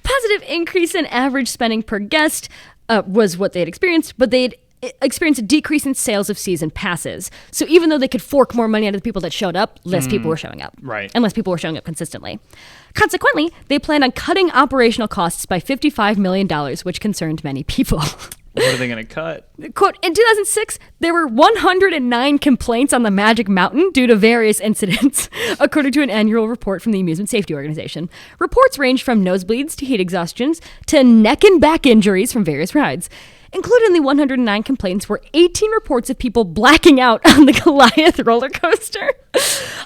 Positive increase in average spending per guest was what they had experienced, but they'd experienced a decrease in sales of season passes. So even though they could fork more money out of the people that showed up, less people were showing up. Right. And less people were showing up consistently. Consequently, they planned on cutting operational costs by $55 million, which concerned many people. What are they going to cut? Quote, in 2006, there were 109 complaints on the Magic Mountain due to various incidents, according to an annual report from the Amusement Safety Organization. Reports range from nosebleeds to heat exhaustions to neck and back injuries from various rides. Included in the 109 complaints were 18 reports of people blacking out on the Goliath roller coaster.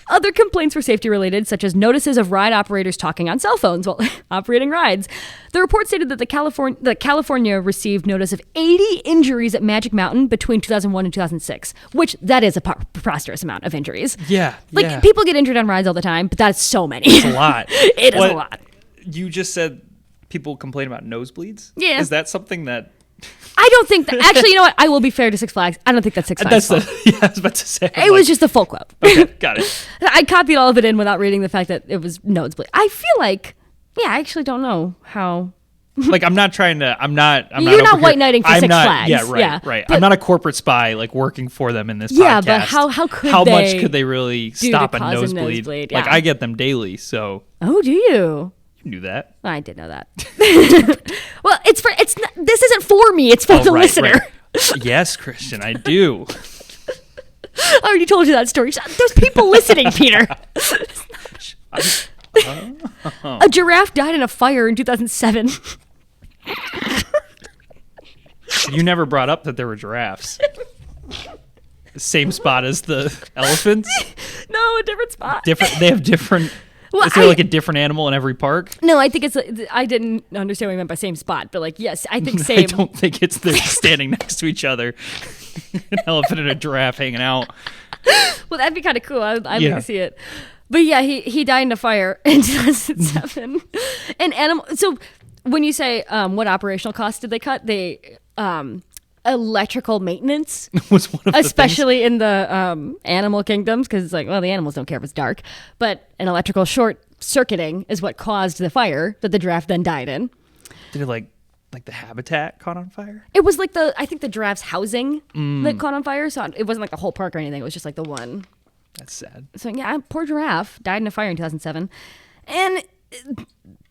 Other complaints were safety related, such as notices of ride operators talking on cell phones while operating rides. The report stated that California received notice of 80 injuries at Magic Mountain between 2001 and 2006, which that is a preposterous amount of injuries. Yeah. People get injured on rides all the time, but that's so many. It's a lot. It is a lot. You just said people complain about nosebleeds? Yeah. Is that something that... I don't think that. Actually, you know what? I will be fair to Six Flags. I don't think that's Six Flags. I was about to say. It was just a full quote. Okay, got it. I copied all of it in without reading the fact that it was nosebleed. I feel like, I actually don't know how. Like, I'm not trying to. You're not white knighting for Six Flags. Yeah, right. But, I'm not a corporate spy, like working for them in this podcast. Yeah, but how much could they really stop a nosebleed? Yeah. Like, I get them daily, so. Oh, do you? Knew that. I did know that. Well, this isn't for me. It's for the listener. Right. Yes, Christian, I do. I already told you that story. There's people listening, Peter. A giraffe died in a fire in 2007. You never brought up that there were giraffes. Same spot as the elephants? No, a different spot. They have different... Well, is there like a different animal in every park? No, I think I didn't understand what you meant by same spot, but like, yes, I think same. I don't think it's they're standing next to each other. An elephant and a giraffe hanging out. Well, that'd be kind of cool. I'd like to see it. But yeah, he died in a fire in 2007. So when you say what operational costs did they cut? They electrical maintenance was one of the especially things in the animal kingdoms, because it's like, well, the animals don't care if it's dark, but an electrical short circuiting is what caused the fire that the giraffe then died in. Did it like the habitat caught on fire? It was like I think the giraffe's housing that caught on fire, so it wasn't like the whole park or anything. It was just like the one. That's sad. So yeah, poor giraffe died in a fire in 2007. And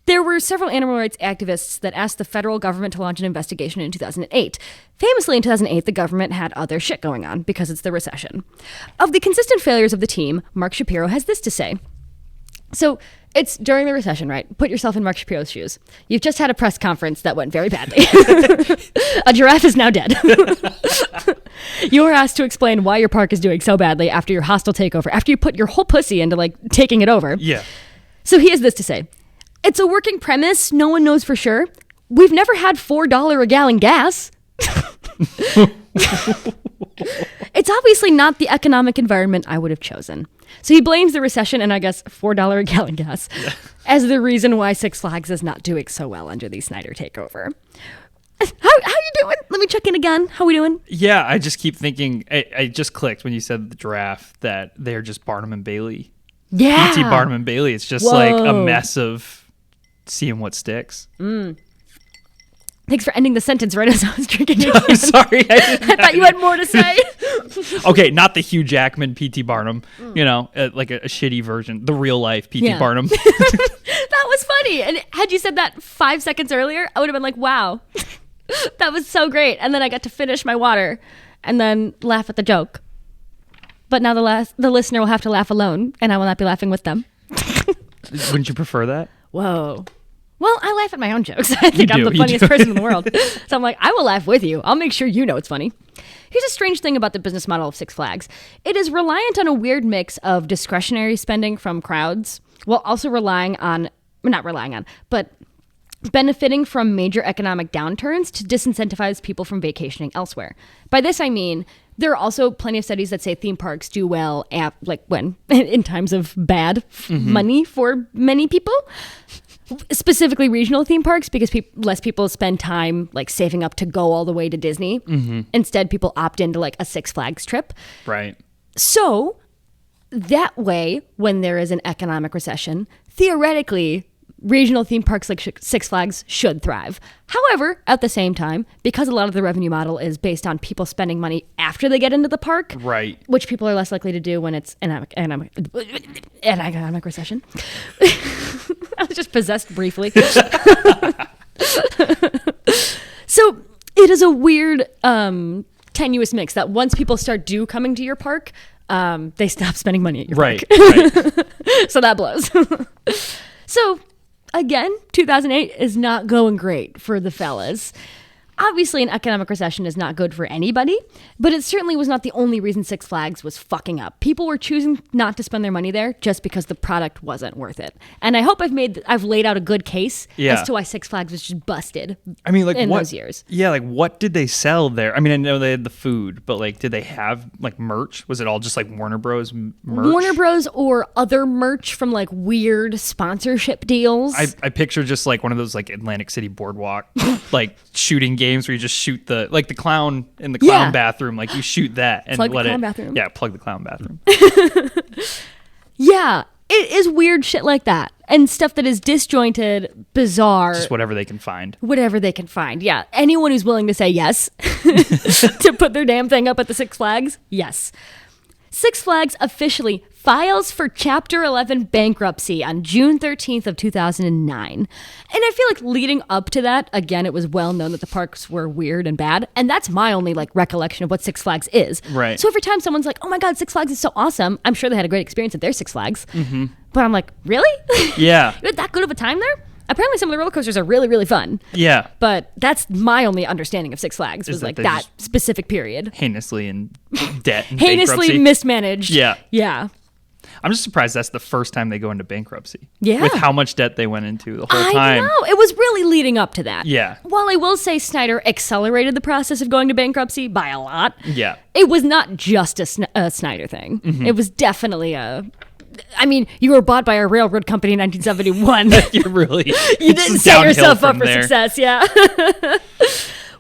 there were several animal rights activists that asked the federal government to launch an investigation in 2008. Famously, in 2008, the government had other shit going on because it's the recession. Of the consistent failures of the team, Mark Shapiro has this to say. So it's during the recession, right? Put yourself in Mark Shapiro's shoes. You've just had a press conference that went very badly. A giraffe is now dead. You were asked to explain why your park is doing so badly after your hostile takeover, after you put your whole pussy into like taking it over. Yeah. So he has this to say. It's a working premise. No one knows for sure. We've never had $4 a gallon gas. It's obviously not the economic environment I would have chosen. So he blames the recession and I guess $4 a gallon gas as the reason why Six Flags is not doing so well under the Snyder takeover. How you doing? Let me check in again. How we doing? Yeah, I just keep thinking, I just clicked when you said the giraffe that they're just Barnum and Bailey. Yeah. P.T. Barnum and Bailey. It's just like a mess of seeing what sticks. Thanks for ending the sentence right as I was drinking it. I'm sorry. I thought you had more to say. Okay, not the Hugh Jackman P.T. Barnum. You know, like a shitty version. The real life P.T. Barnum. That was funny. And had you said that 5 seconds earlier, I would have been like, wow, that was so great. And then I got to finish my water and then laugh at the joke. But now the listener will have to laugh alone, and I will not be laughing with them. Wouldn't you prefer that? Whoa. Well, I laugh at my own jokes. I think I'm the funniest person in the world. So I'm like, I will laugh with you. I'll make sure you know it's funny. Here's a strange thing about the business model of Six Flags. It is reliant on a weird mix of discretionary spending from crowds while also but benefiting from major economic downturns to disincentivize people from vacationing elsewhere. By this, I mean, there are also plenty of studies that say theme parks do well when in times of bad money for many people. Specifically regional theme parks, because less people spend time like saving up to go all the way to Disney. Instead, people opt into like a Six Flags trip. Right. So that way, when there is an economic recession, theoretically, regional theme parks like Six Flags should thrive. However, at the same time, because a lot of the revenue model is based on people spending money after they get into the park, right, which people are less likely to do when it's an economic recession. I was just possessed briefly. So it is a weird tenuous mix that once people start coming to your park, they stop spending money at your park. Right. So that blows. So again, 2008 is not going great for the fellas. Obviously, an economic recession is not good for anybody, but it certainly was not the only reason Six Flags was fucking up. People were choosing not to spend their money there just because the product wasn't worth it. And I hope I've laid out a good case as to why Six Flags was just busted. I mean, like, in those years. Yeah, like, what did they sell there? I mean, I know they had the food, but like, did they have like merch? Was it all just like Warner Bros. Merch? Warner Bros. Or other merch from like weird sponsorship deals. I picture just like one of those like Atlantic City boardwalk like shooting games where you just shoot the clown in the clown bathroom, like you shoot that and plug let the clown it bathroom. Yeah, plug the clown bathroom. Yeah, it is weird shit like that and stuff that is disjointed, bizarre, Just whatever they can find. Whatever they can find. Yeah, anyone who's willing to say yes to put their damn thing up at the Six Flags, yes. Six Flags officially files for Chapter 11 bankruptcy on June 13th of 2009. And I feel like leading up to that, again, it was well known that the parks were weird and bad. And that's my only like recollection of what Six Flags is. Right. So every time someone's like, oh my God, Six Flags is so awesome, I'm sure they had a great experience at their Six Flags. Mm-hmm. But I'm like, really? Yeah. You had that good of a time there? Apparently some of the roller coasters are really, really fun. Yeah. But that's my only understanding of Six Flags was like that specific period. Heinously in debt and Heinously bankruptcy. mismanaged. Yeah. Yeah. I'm just surprised that's the first time they go into bankruptcy. Yeah. With how much debt they went into the whole time. I know. It was really leading up to that. Yeah. While I will say Snyder accelerated the process of going to bankruptcy by a lot. Yeah. It was not just a Snyder thing. Mm-hmm. It was definitely I mean, you were bought by a railroad company in 1971. You didn't set yourself up for success, yeah.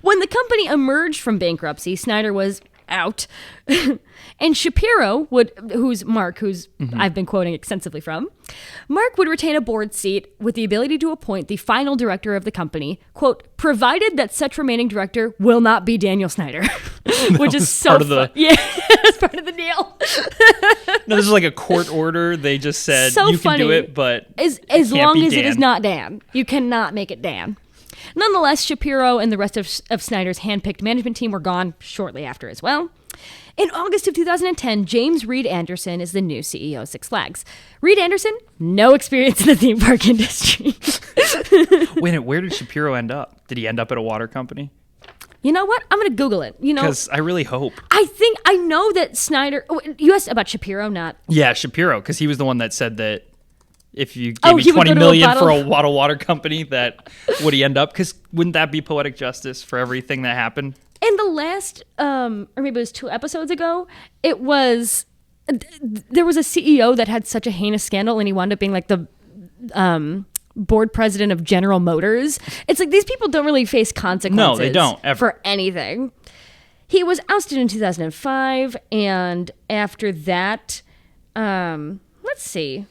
When the company emerged from bankruptcy, Snyder was out. And Shapiro who's I've been quoting extensively from, Mark would retain a board seat with the ability to appoint the final director of the company, quote, provided that such remaining director will not be Daniel Snyder, which is so fun. Yeah, that's part of the deal. No, this is like a court order. They just said so you funny. can do it, but as long as it is not Dan. You cannot make it Dan. Nonetheless, Shapiro and the rest of Snyder's handpicked management team were gone shortly after as well. In August of 2010, James Reed Anderson is the new CEO of Six Flags. Reed Anderson, no experience in the theme park industry. Wait, where did Shapiro end up? Did he end up at a water company? You know what? I'm going to Google it. Because I really hope. I know that Snyder... Oh, you asked about Shapiro, not... Yeah, Shapiro, because he was the one that said that if you gave me $20 million for a water company, that would he end up? Because wouldn't that be poetic justice for everything that happened? In the last, or maybe it was 2 episodes ago, it was, there was a CEO that had such a heinous scandal and he wound up being like the board president of General Motors. It's like these people don't really face consequences. No, they don't, ever. For anything. He was ousted in 2005, and after that, let's see,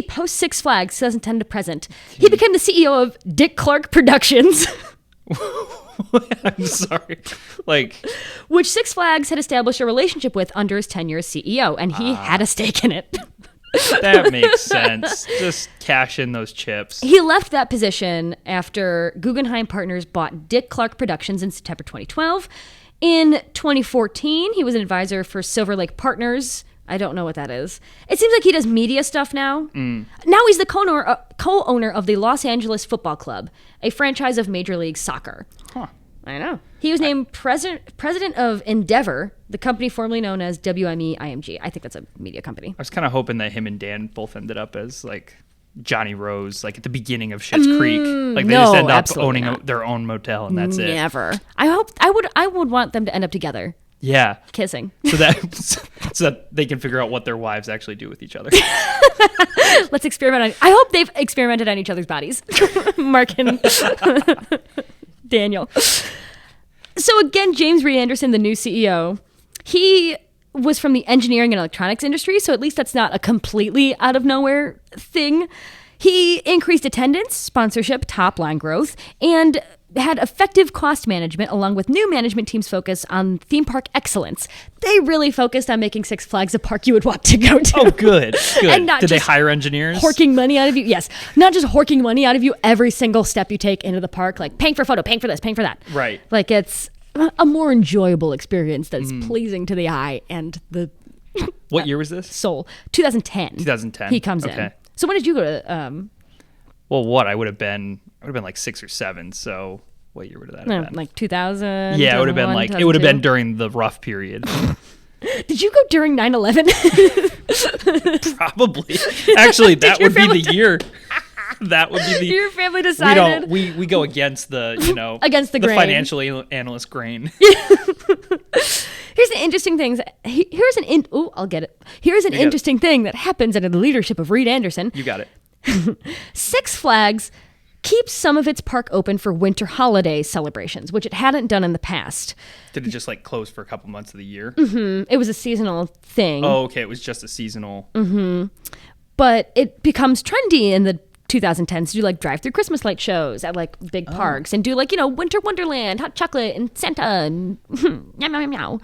post Six Flags, 2010 to present, he became the CEO of Dick Clark Productions. I'm sorry. Which Six Flags had established a relationship with under his tenure as CEO, and he had a stake in it. That makes sense. Just cash in those chips. He left that position after Guggenheim Partners bought Dick Clark Productions in September 2012. In 2014, he was an advisor for Silver Lake Partners. I don't know what that is. It seems like he does media stuff now. Now he's the co-owner of the Los Angeles Football Club, a franchise of Major League Soccer. Huh. I know. He was named president of Endeavor, the company formerly known as WME IMG. I think that's a media company. I was kind of hoping that him and Dan both ended up as like Johnny Rose, like at the beginning of Schitt's Creek. Like they just end up owning their own motel, and that's it. Never. I would want them to end up together. Yeah. Kissing. So that they can figure out what their wives actually do with each other. Let's experiment I hope they've experimented on each other's bodies. Mark and Daniel. So again, James Reed Anderson, the new CEO, he was from the engineering and electronics industry, so at least that's not a completely out of nowhere thing. He increased attendance, sponsorship, top line growth, and had effective cost management along with new management team's focus on theme park excellence. They really focused on making Six Flags a park you would want to go to. Oh, good. And not Did they just hire engineers? Horking money out of you. Yes. Not just horking money out of you every single step you take into the park, like paying for a photo, paying for this, paying for that. Right. Like it's a more enjoyable experience that's pleasing to the eye and the What year was this? soul. 2010. 2010. He comes in. So when did you go to Well, what? I would have been like 6 or 7. So what year would that have been? like 2000? Yeah, it would have been like, it would have been during the rough period. Did you go during 9/11? Probably. Actually, that would be the year. That would be the Your family decided. We go against the, Against the grain. financial analyst grain. Here's the interesting things. Here's an interesting thing that happens under the leadership of Reed Anderson. You got it. Six Flags keeps some of its park open for winter holiday celebrations, which it hadn't done in the past. Did it just like close for a couple months of the year? Mm-hmm. It was a seasonal thing. Oh, okay. It was just a seasonal. Mm-hmm. But it becomes trendy in the 2010s to do like drive-through Christmas light shows at like big parks and do like, Winter Wonderland, hot chocolate and Santa and meow, meow, meow.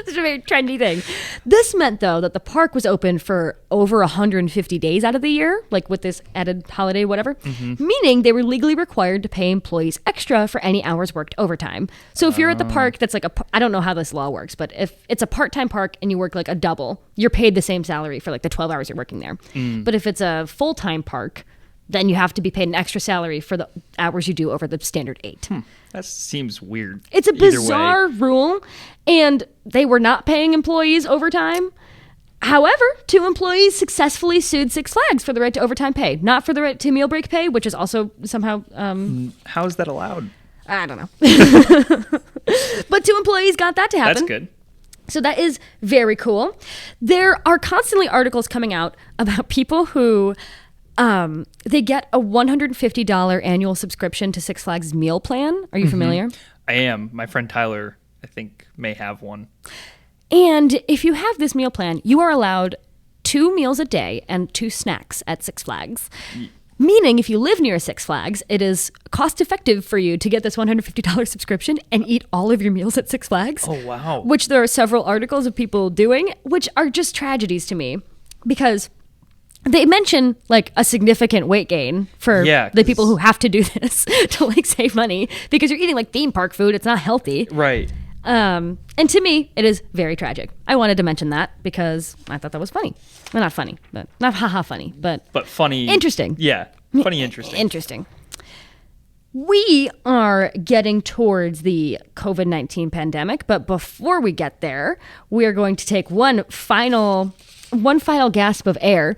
It's a very trendy thing. This meant, though, that the park was open for over 150 days out of the year, like with this added holiday, whatever, meaning they were legally required to pay employees extra for any hours worked overtime. So if you're at the park that's like I don't know how this law works, but if it's a part-time park and you work like a double, you're paid the same salary for like the 12 hours you're working there. But if it's a full-time park, then you have to be paid an extra salary for the hours you do over the standard 8. That seems weird. It's a bizarre rule, and they were not paying employees overtime. However, 2 employees successfully sued Six Flags for the right to overtime pay, not for the right to meal break pay, which is also somehow... How is that allowed? I don't know. But 2 employees got that to happen. That's good. So that is very cool. There are constantly articles coming out about people who... they get a $150 annual subscription to Six Flags meal plan. Are you familiar? I am. My friend Tyler, I think, may have one. And if you have this meal plan, you are allowed 2 meals a day and 2 snacks at Six Flags. Meaning, if you live near Six Flags, it is cost effective for you to get this $150 subscription and eat all of your meals at Six Flags. Oh, wow. Which there are several articles of people doing, which are just tragedies to me because... they mention like a significant weight gain for the people who have to do this to like save money because you're eating like theme park food. It's not healthy. Right. And to me, it is very tragic. I wanted to mention that because I thought that was funny. Well, not funny, but not haha funny, but funny. Interesting. Yeah. Funny, interesting. Interesting. We are getting towards the COVID-19 pandemic, but before we get there, we are going to take one final gasp of air.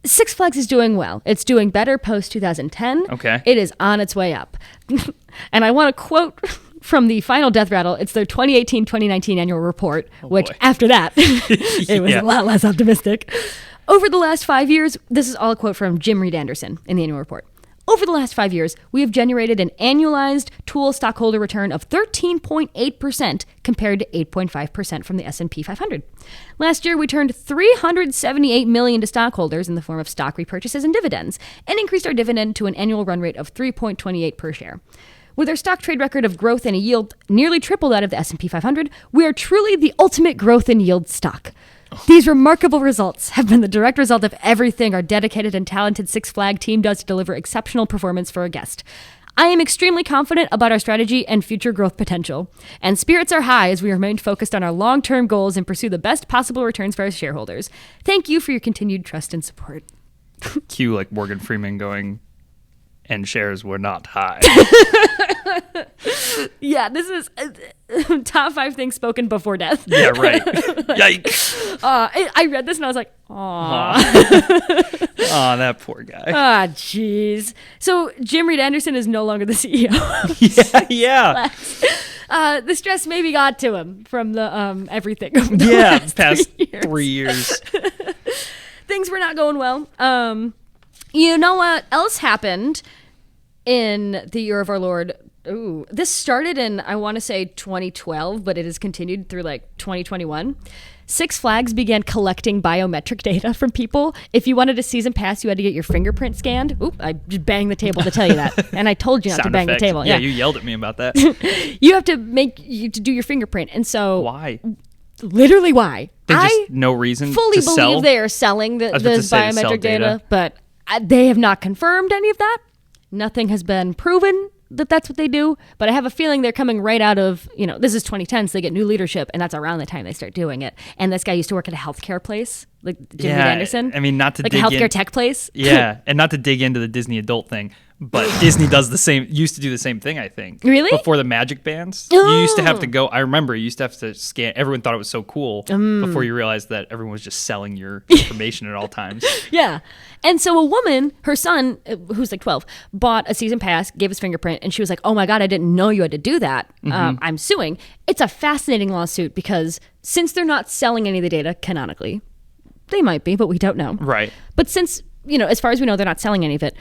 Six Flags is doing well. It's doing better post 2010. Okay. It is on its way up. And I want to quote from the final death rattle. It's their 2018-2019 annual report, which after that, it was a lot less optimistic. Over the last 5 years, this is all a quote from Jim Reed Anderson in the annual report. Over the last 5 years, we have generated an annualized tool stockholder return of 13.8% compared to 8.5% from the S&P 500. Last year, we turned $378 million to stockholders in the form of stock repurchases and dividends, and increased our dividend to an annual run rate of 3.28 per share. With our stock trade record of growth and a yield nearly triple that of the S&P 500, we are truly the ultimate growth and yield stock. These remarkable results have been the direct result of everything our dedicated and talented Six Flag team does to deliver exceptional performance for a guest. I am extremely confident about our strategy and future growth potential, and spirits are high as we remain focused on our long-term goals and pursue the best possible returns for our shareholders. Thank you for your continued trust and support. Cue like Morgan Freeman going, and shares were not high. Yeah, this is top 5 things spoken before death. Yeah, right. Yikes. I read this and I was like, aw. Aw, that poor guy. Ah, jeez. So Jim Reed Anderson is no longer the CEO. Yeah. The stress maybe got to him from the everything. Past 3 years. Things were not going well. You know what else happened in the year of our Lord Ooh, this started in, I want to say 2012, but it has continued through like 2021. Six Flags began collecting biometric data from people. If you wanted a season pass, you had to get your fingerprint scanned. Oop, I just banged the table to tell you that. And I told you not to bang the table. Yeah, you yelled at me about that. You have to do your fingerprint. And so... Why? Literally why? No reason fully to believe sell? they are selling the biometric data, but they have not confirmed any of that. Nothing has been proven that that's what they do, but I have a feeling they're coming right out of, this is 2010, so they get new leadership, and that's around the time they start doing it. And this guy used to work at a healthcare place, like Jimmy Anderson. I mean, not to like dig a healthcare tech place. Yeah, and not to dig into the Disney adult thing, but Disney used to do the same thing, I think. Really? Before the magic bands. You used to have to go, I remember you used to have to scan, everyone thought it was so cool before you realized that everyone was just selling your information at all times. Yeah. And so a woman, her son, who's like 12, bought a season pass, gave his fingerprint, and she was like, oh my God, I didn't know you had to do that. I'm suing. It's a fascinating lawsuit because since they're not selling any of the data canonically, they might be, but we don't know. Right. But since, as far as we know, they're not selling any of it,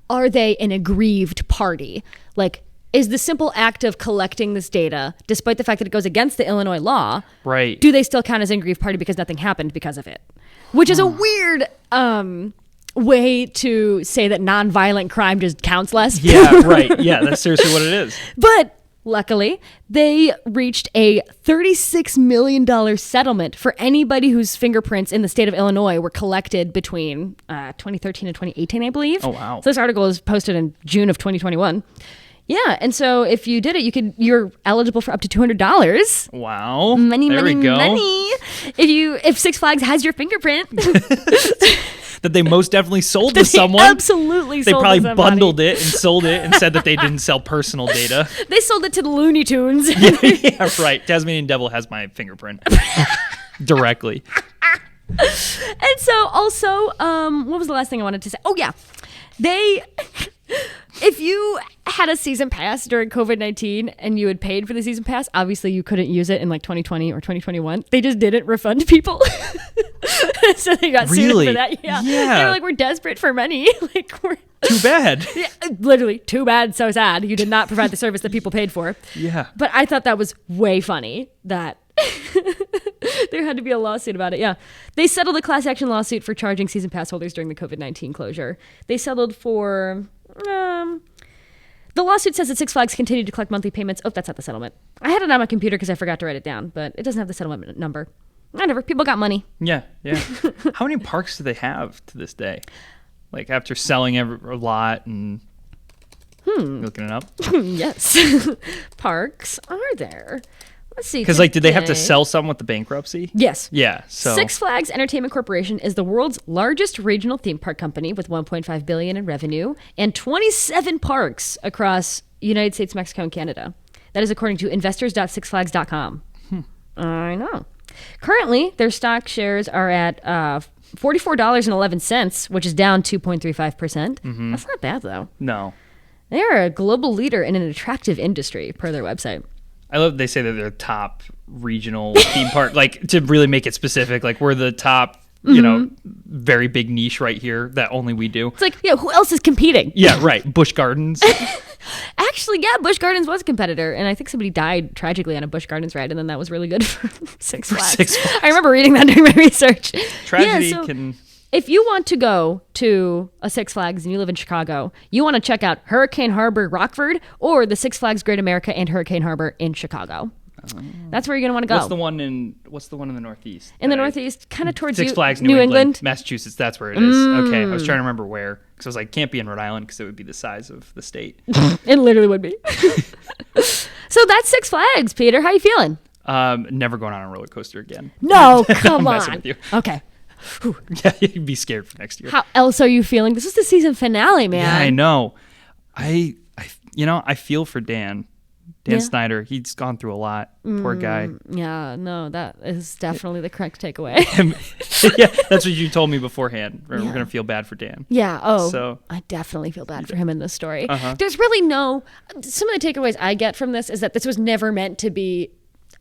are they an aggrieved party? Like, is the simple act of collecting this data, despite the fact that it goes against the Illinois law, right? Do they still count as an aggrieved party because nothing happened because of it? Which is a weird way to say that nonviolent crime just counts less. Yeah, right. Yeah, that's seriously what it is. But luckily, they reached a $36 million settlement for anybody whose fingerprints in the state of Illinois were collected between 2013 and 2018, I believe. Oh, wow. So this article was posted in June of 2021. Yeah, and so if you did it, you're eligible for up to $200. Wow. Money. If Six Flags has your fingerprint. That they most definitely sold to someone. Absolutely sold to somebody. They probably bundled it and sold it and said that they didn't sell personal data. They sold it to the Looney Tunes. Yeah, right. Tasmanian Devil has my fingerprint. Directly. And so also, what was the last thing I wanted to say? Oh, yeah. If you had a season pass during COVID-19 and you had paid for the season pass, obviously you couldn't use it in like 2020 or 2021. They just didn't refund people. So they got sued for that. Yeah. They were like, we're desperate for money. Too bad. Yeah, literally, too bad, so sad. You did not provide the service that people paid for. Yeah. But I thought that was way funny that there had to be a lawsuit about it. Yeah. They settled a class action lawsuit for charging season pass holders during the COVID-19 closure. They settled for... the lawsuit says that Six Flags continued to collect monthly payments. Oh, that's not the settlement. I had it on my computer because I forgot to write it down, but it doesn't have the settlement number. Whatever. People got money. Yeah. How many parks do they have to this day? Like after selling a lot and looking it up? Yes. Parks are there. Let's see. Because did they have to sell some with the bankruptcy? Yes. Yeah. So Six Flags Entertainment Corporation is the world's largest regional theme park company with $1.5 billion in revenue and 27 parks across United States, Mexico, and Canada. That is according to investors.sixflags.com. I know. Currently, their stock shares are at $44.11, which is down 2.35%. That's not bad, though. No. They are a global leader in an attractive industry, per their website. I love they say that they're top regional theme park, to really make it specific. Like we're the top, very big niche right here that only we do. It's like, who else is competing? Yeah, right. Busch Gardens. Actually, yeah, Busch Gardens was a competitor, and I think somebody died tragically on a Busch Gardens ride, and then that was really good for Six Flags. I remember reading that during my research. Tragedy can... If you want to go to a Six Flags and you live in Chicago, you want to check out Hurricane Harbor, Rockford, or the Six Flags Great America and Hurricane Harbor in Chicago. That's where you're going to want to go. What's the one in the Northeast? In the Northeast, kind of towards Six Flags, New England, Massachusetts. That's where it is. Okay, I was trying to remember where, because I was like, can't be in Rhode Island because it would be the size of the state. It literally would be. So that's Six Flags, Peter. How you feeling? Never going on a roller coaster again. No, come I'm on. messing with you. Okay. Whew. Yeah, you'd be scared for next year. How else are you feeling? This is the season finale, man. Yeah, I know. I feel for Dan. Dan Snyder, he's gone through a lot. Poor guy. Yeah, no, that is definitely the correct takeaway. Yeah, that's what you told me beforehand. We're going to feel bad for Dan. Yeah, so I definitely feel bad for him in this story. There's really some of the takeaways I get from this is that this was never meant to be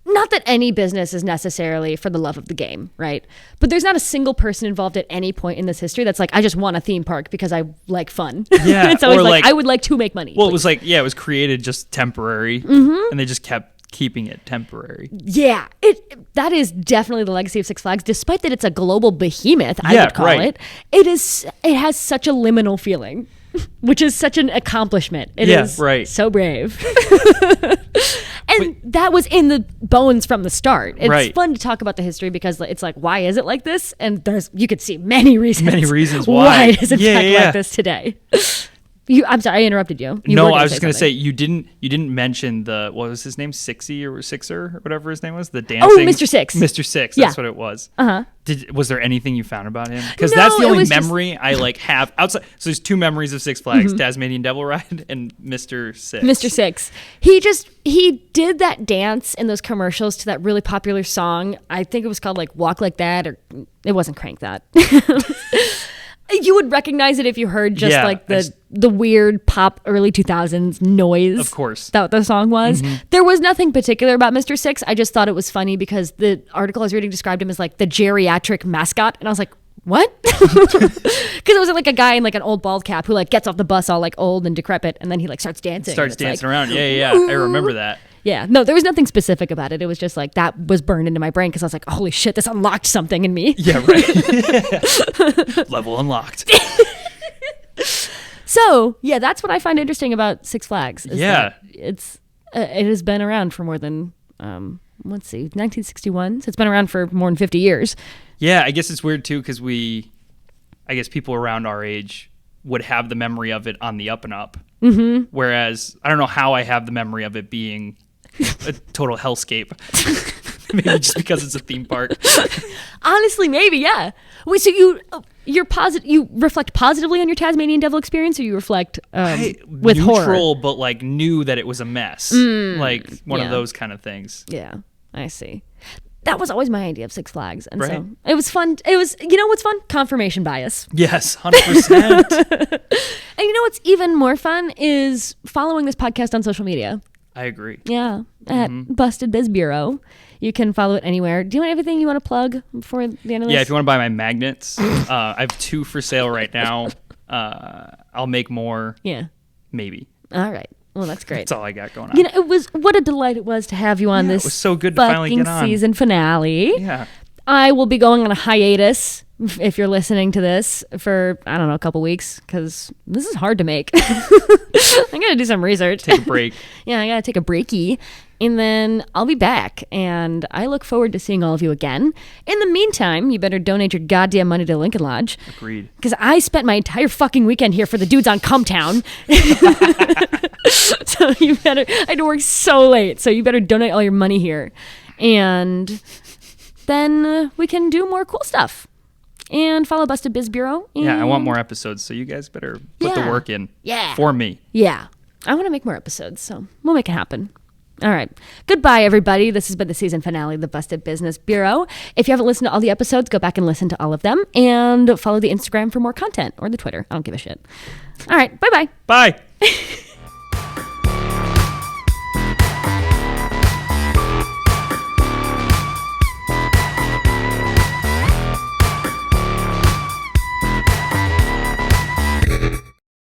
not that any business is necessarily for the love of the game, right? But there's not a single person involved at any point in this history that's like, I just want a theme park because I like fun. Yeah. It's always like, I would like to make money. Well, please. it was like, it was created just temporary, and they just kept keeping it temporary. Yeah, that is definitely the legacy of Six Flags, despite that it's a global behemoth, I would call it. It has such a liminal feeling, which is such an accomplishment. It is so brave. And that was in the bones from the start. It's fun to talk about the history because it's like, why is it like this? And you could see many reasons why it is in fact like this today. I'm sorry, I interrupted you. No, I was just going to say, you didn't mention what was his name? Sixer or whatever his name was? The dancing. Oh, Mr. Six. Mr. Six, that's what it was. Uh-huh. Was there anything you found about him? Because that's the only memory I have outside. So there's two memories of Six Flags, Tasmanian Devil Ride and Mr. Six. Mr. Six. He did that dance in those commercials to that really popular song. I think it was called like Walk Like That, or it wasn't Crank That. You would recognize it if you heard the weird pop early 2000s noise. Of course. That the song was. There was nothing particular about Mr. Six. I just thought it was funny because the article I was reading described him as like the geriatric mascot. And I was like, what? Because it was like a guy in like an old bald cap who like gets off the bus all like old and decrepit. And then he like starts dancing. Starts dancing around. Yeah. I remember that. Yeah, no, there was nothing specific about it. It was just like that was burned into my brain because I was like, holy shit, this unlocked something in me. Yeah, right. Level unlocked. So, yeah, that's what I find interesting about Six Flags. Yeah. It has been around for more than, 1961. So it's been around for more than 50 years. Yeah, I guess it's weird too because people around our age would have the memory of it on the up and up. Mm-hmm. Whereas I don't know how I have the memory of it being a total hellscape. Maybe just because it's a theme park. Honestly, maybe, yeah. Wait, so you reflect positively on your Tasmanian Devil experience, or you reflect with neutral, horror? But like knew that it was a mess, like one of those kind of things. Yeah, I see. That was always my idea of Six Flags, and so it was fun. It was, you know what's fun? Confirmation bias. Yes, 100%. And you know what's even more fun is following this podcast on social media. I agree. Yeah, at Busted Biz Bureau. You can follow it anywhere. Do you want anything you want to plug before the end of this? Yeah, if you want to buy my magnets, I have 2 for sale right now. I'll make more. Yeah. Maybe. All right. Well, that's great. That's all I got going on. You know, what a delight it was to have you on this. It was so good to finally get on. Season finale. Yeah. I will be going on a hiatus if you're listening to this for, I don't know, a couple weeks because this is hard to make. I got to do some research. Take a break. Yeah, I got to take a breaky. And then I'll be back. And I look forward to seeing all of you again. In the meantime, you better donate your goddamn money to Lincoln Lodge. Agreed. Because I spent my entire fucking weekend here for the dudes on Cumtown. So you better, I had to work so late. So you better donate all your money here. And then we can do more cool stuff. And follow Busted Biz Bureau. Yeah, I want more episodes, so you guys better put the work in. Yeah. For me. Yeah. I want to make more episodes, so we'll make it happen. All right. Goodbye, everybody. This has been the season finale of the Busted Business Bureau. If you haven't listened to all the episodes, go back and listen to all of them. And follow the Instagram for more content, or the Twitter. I don't give a shit. All right. Bye-bye. Bye.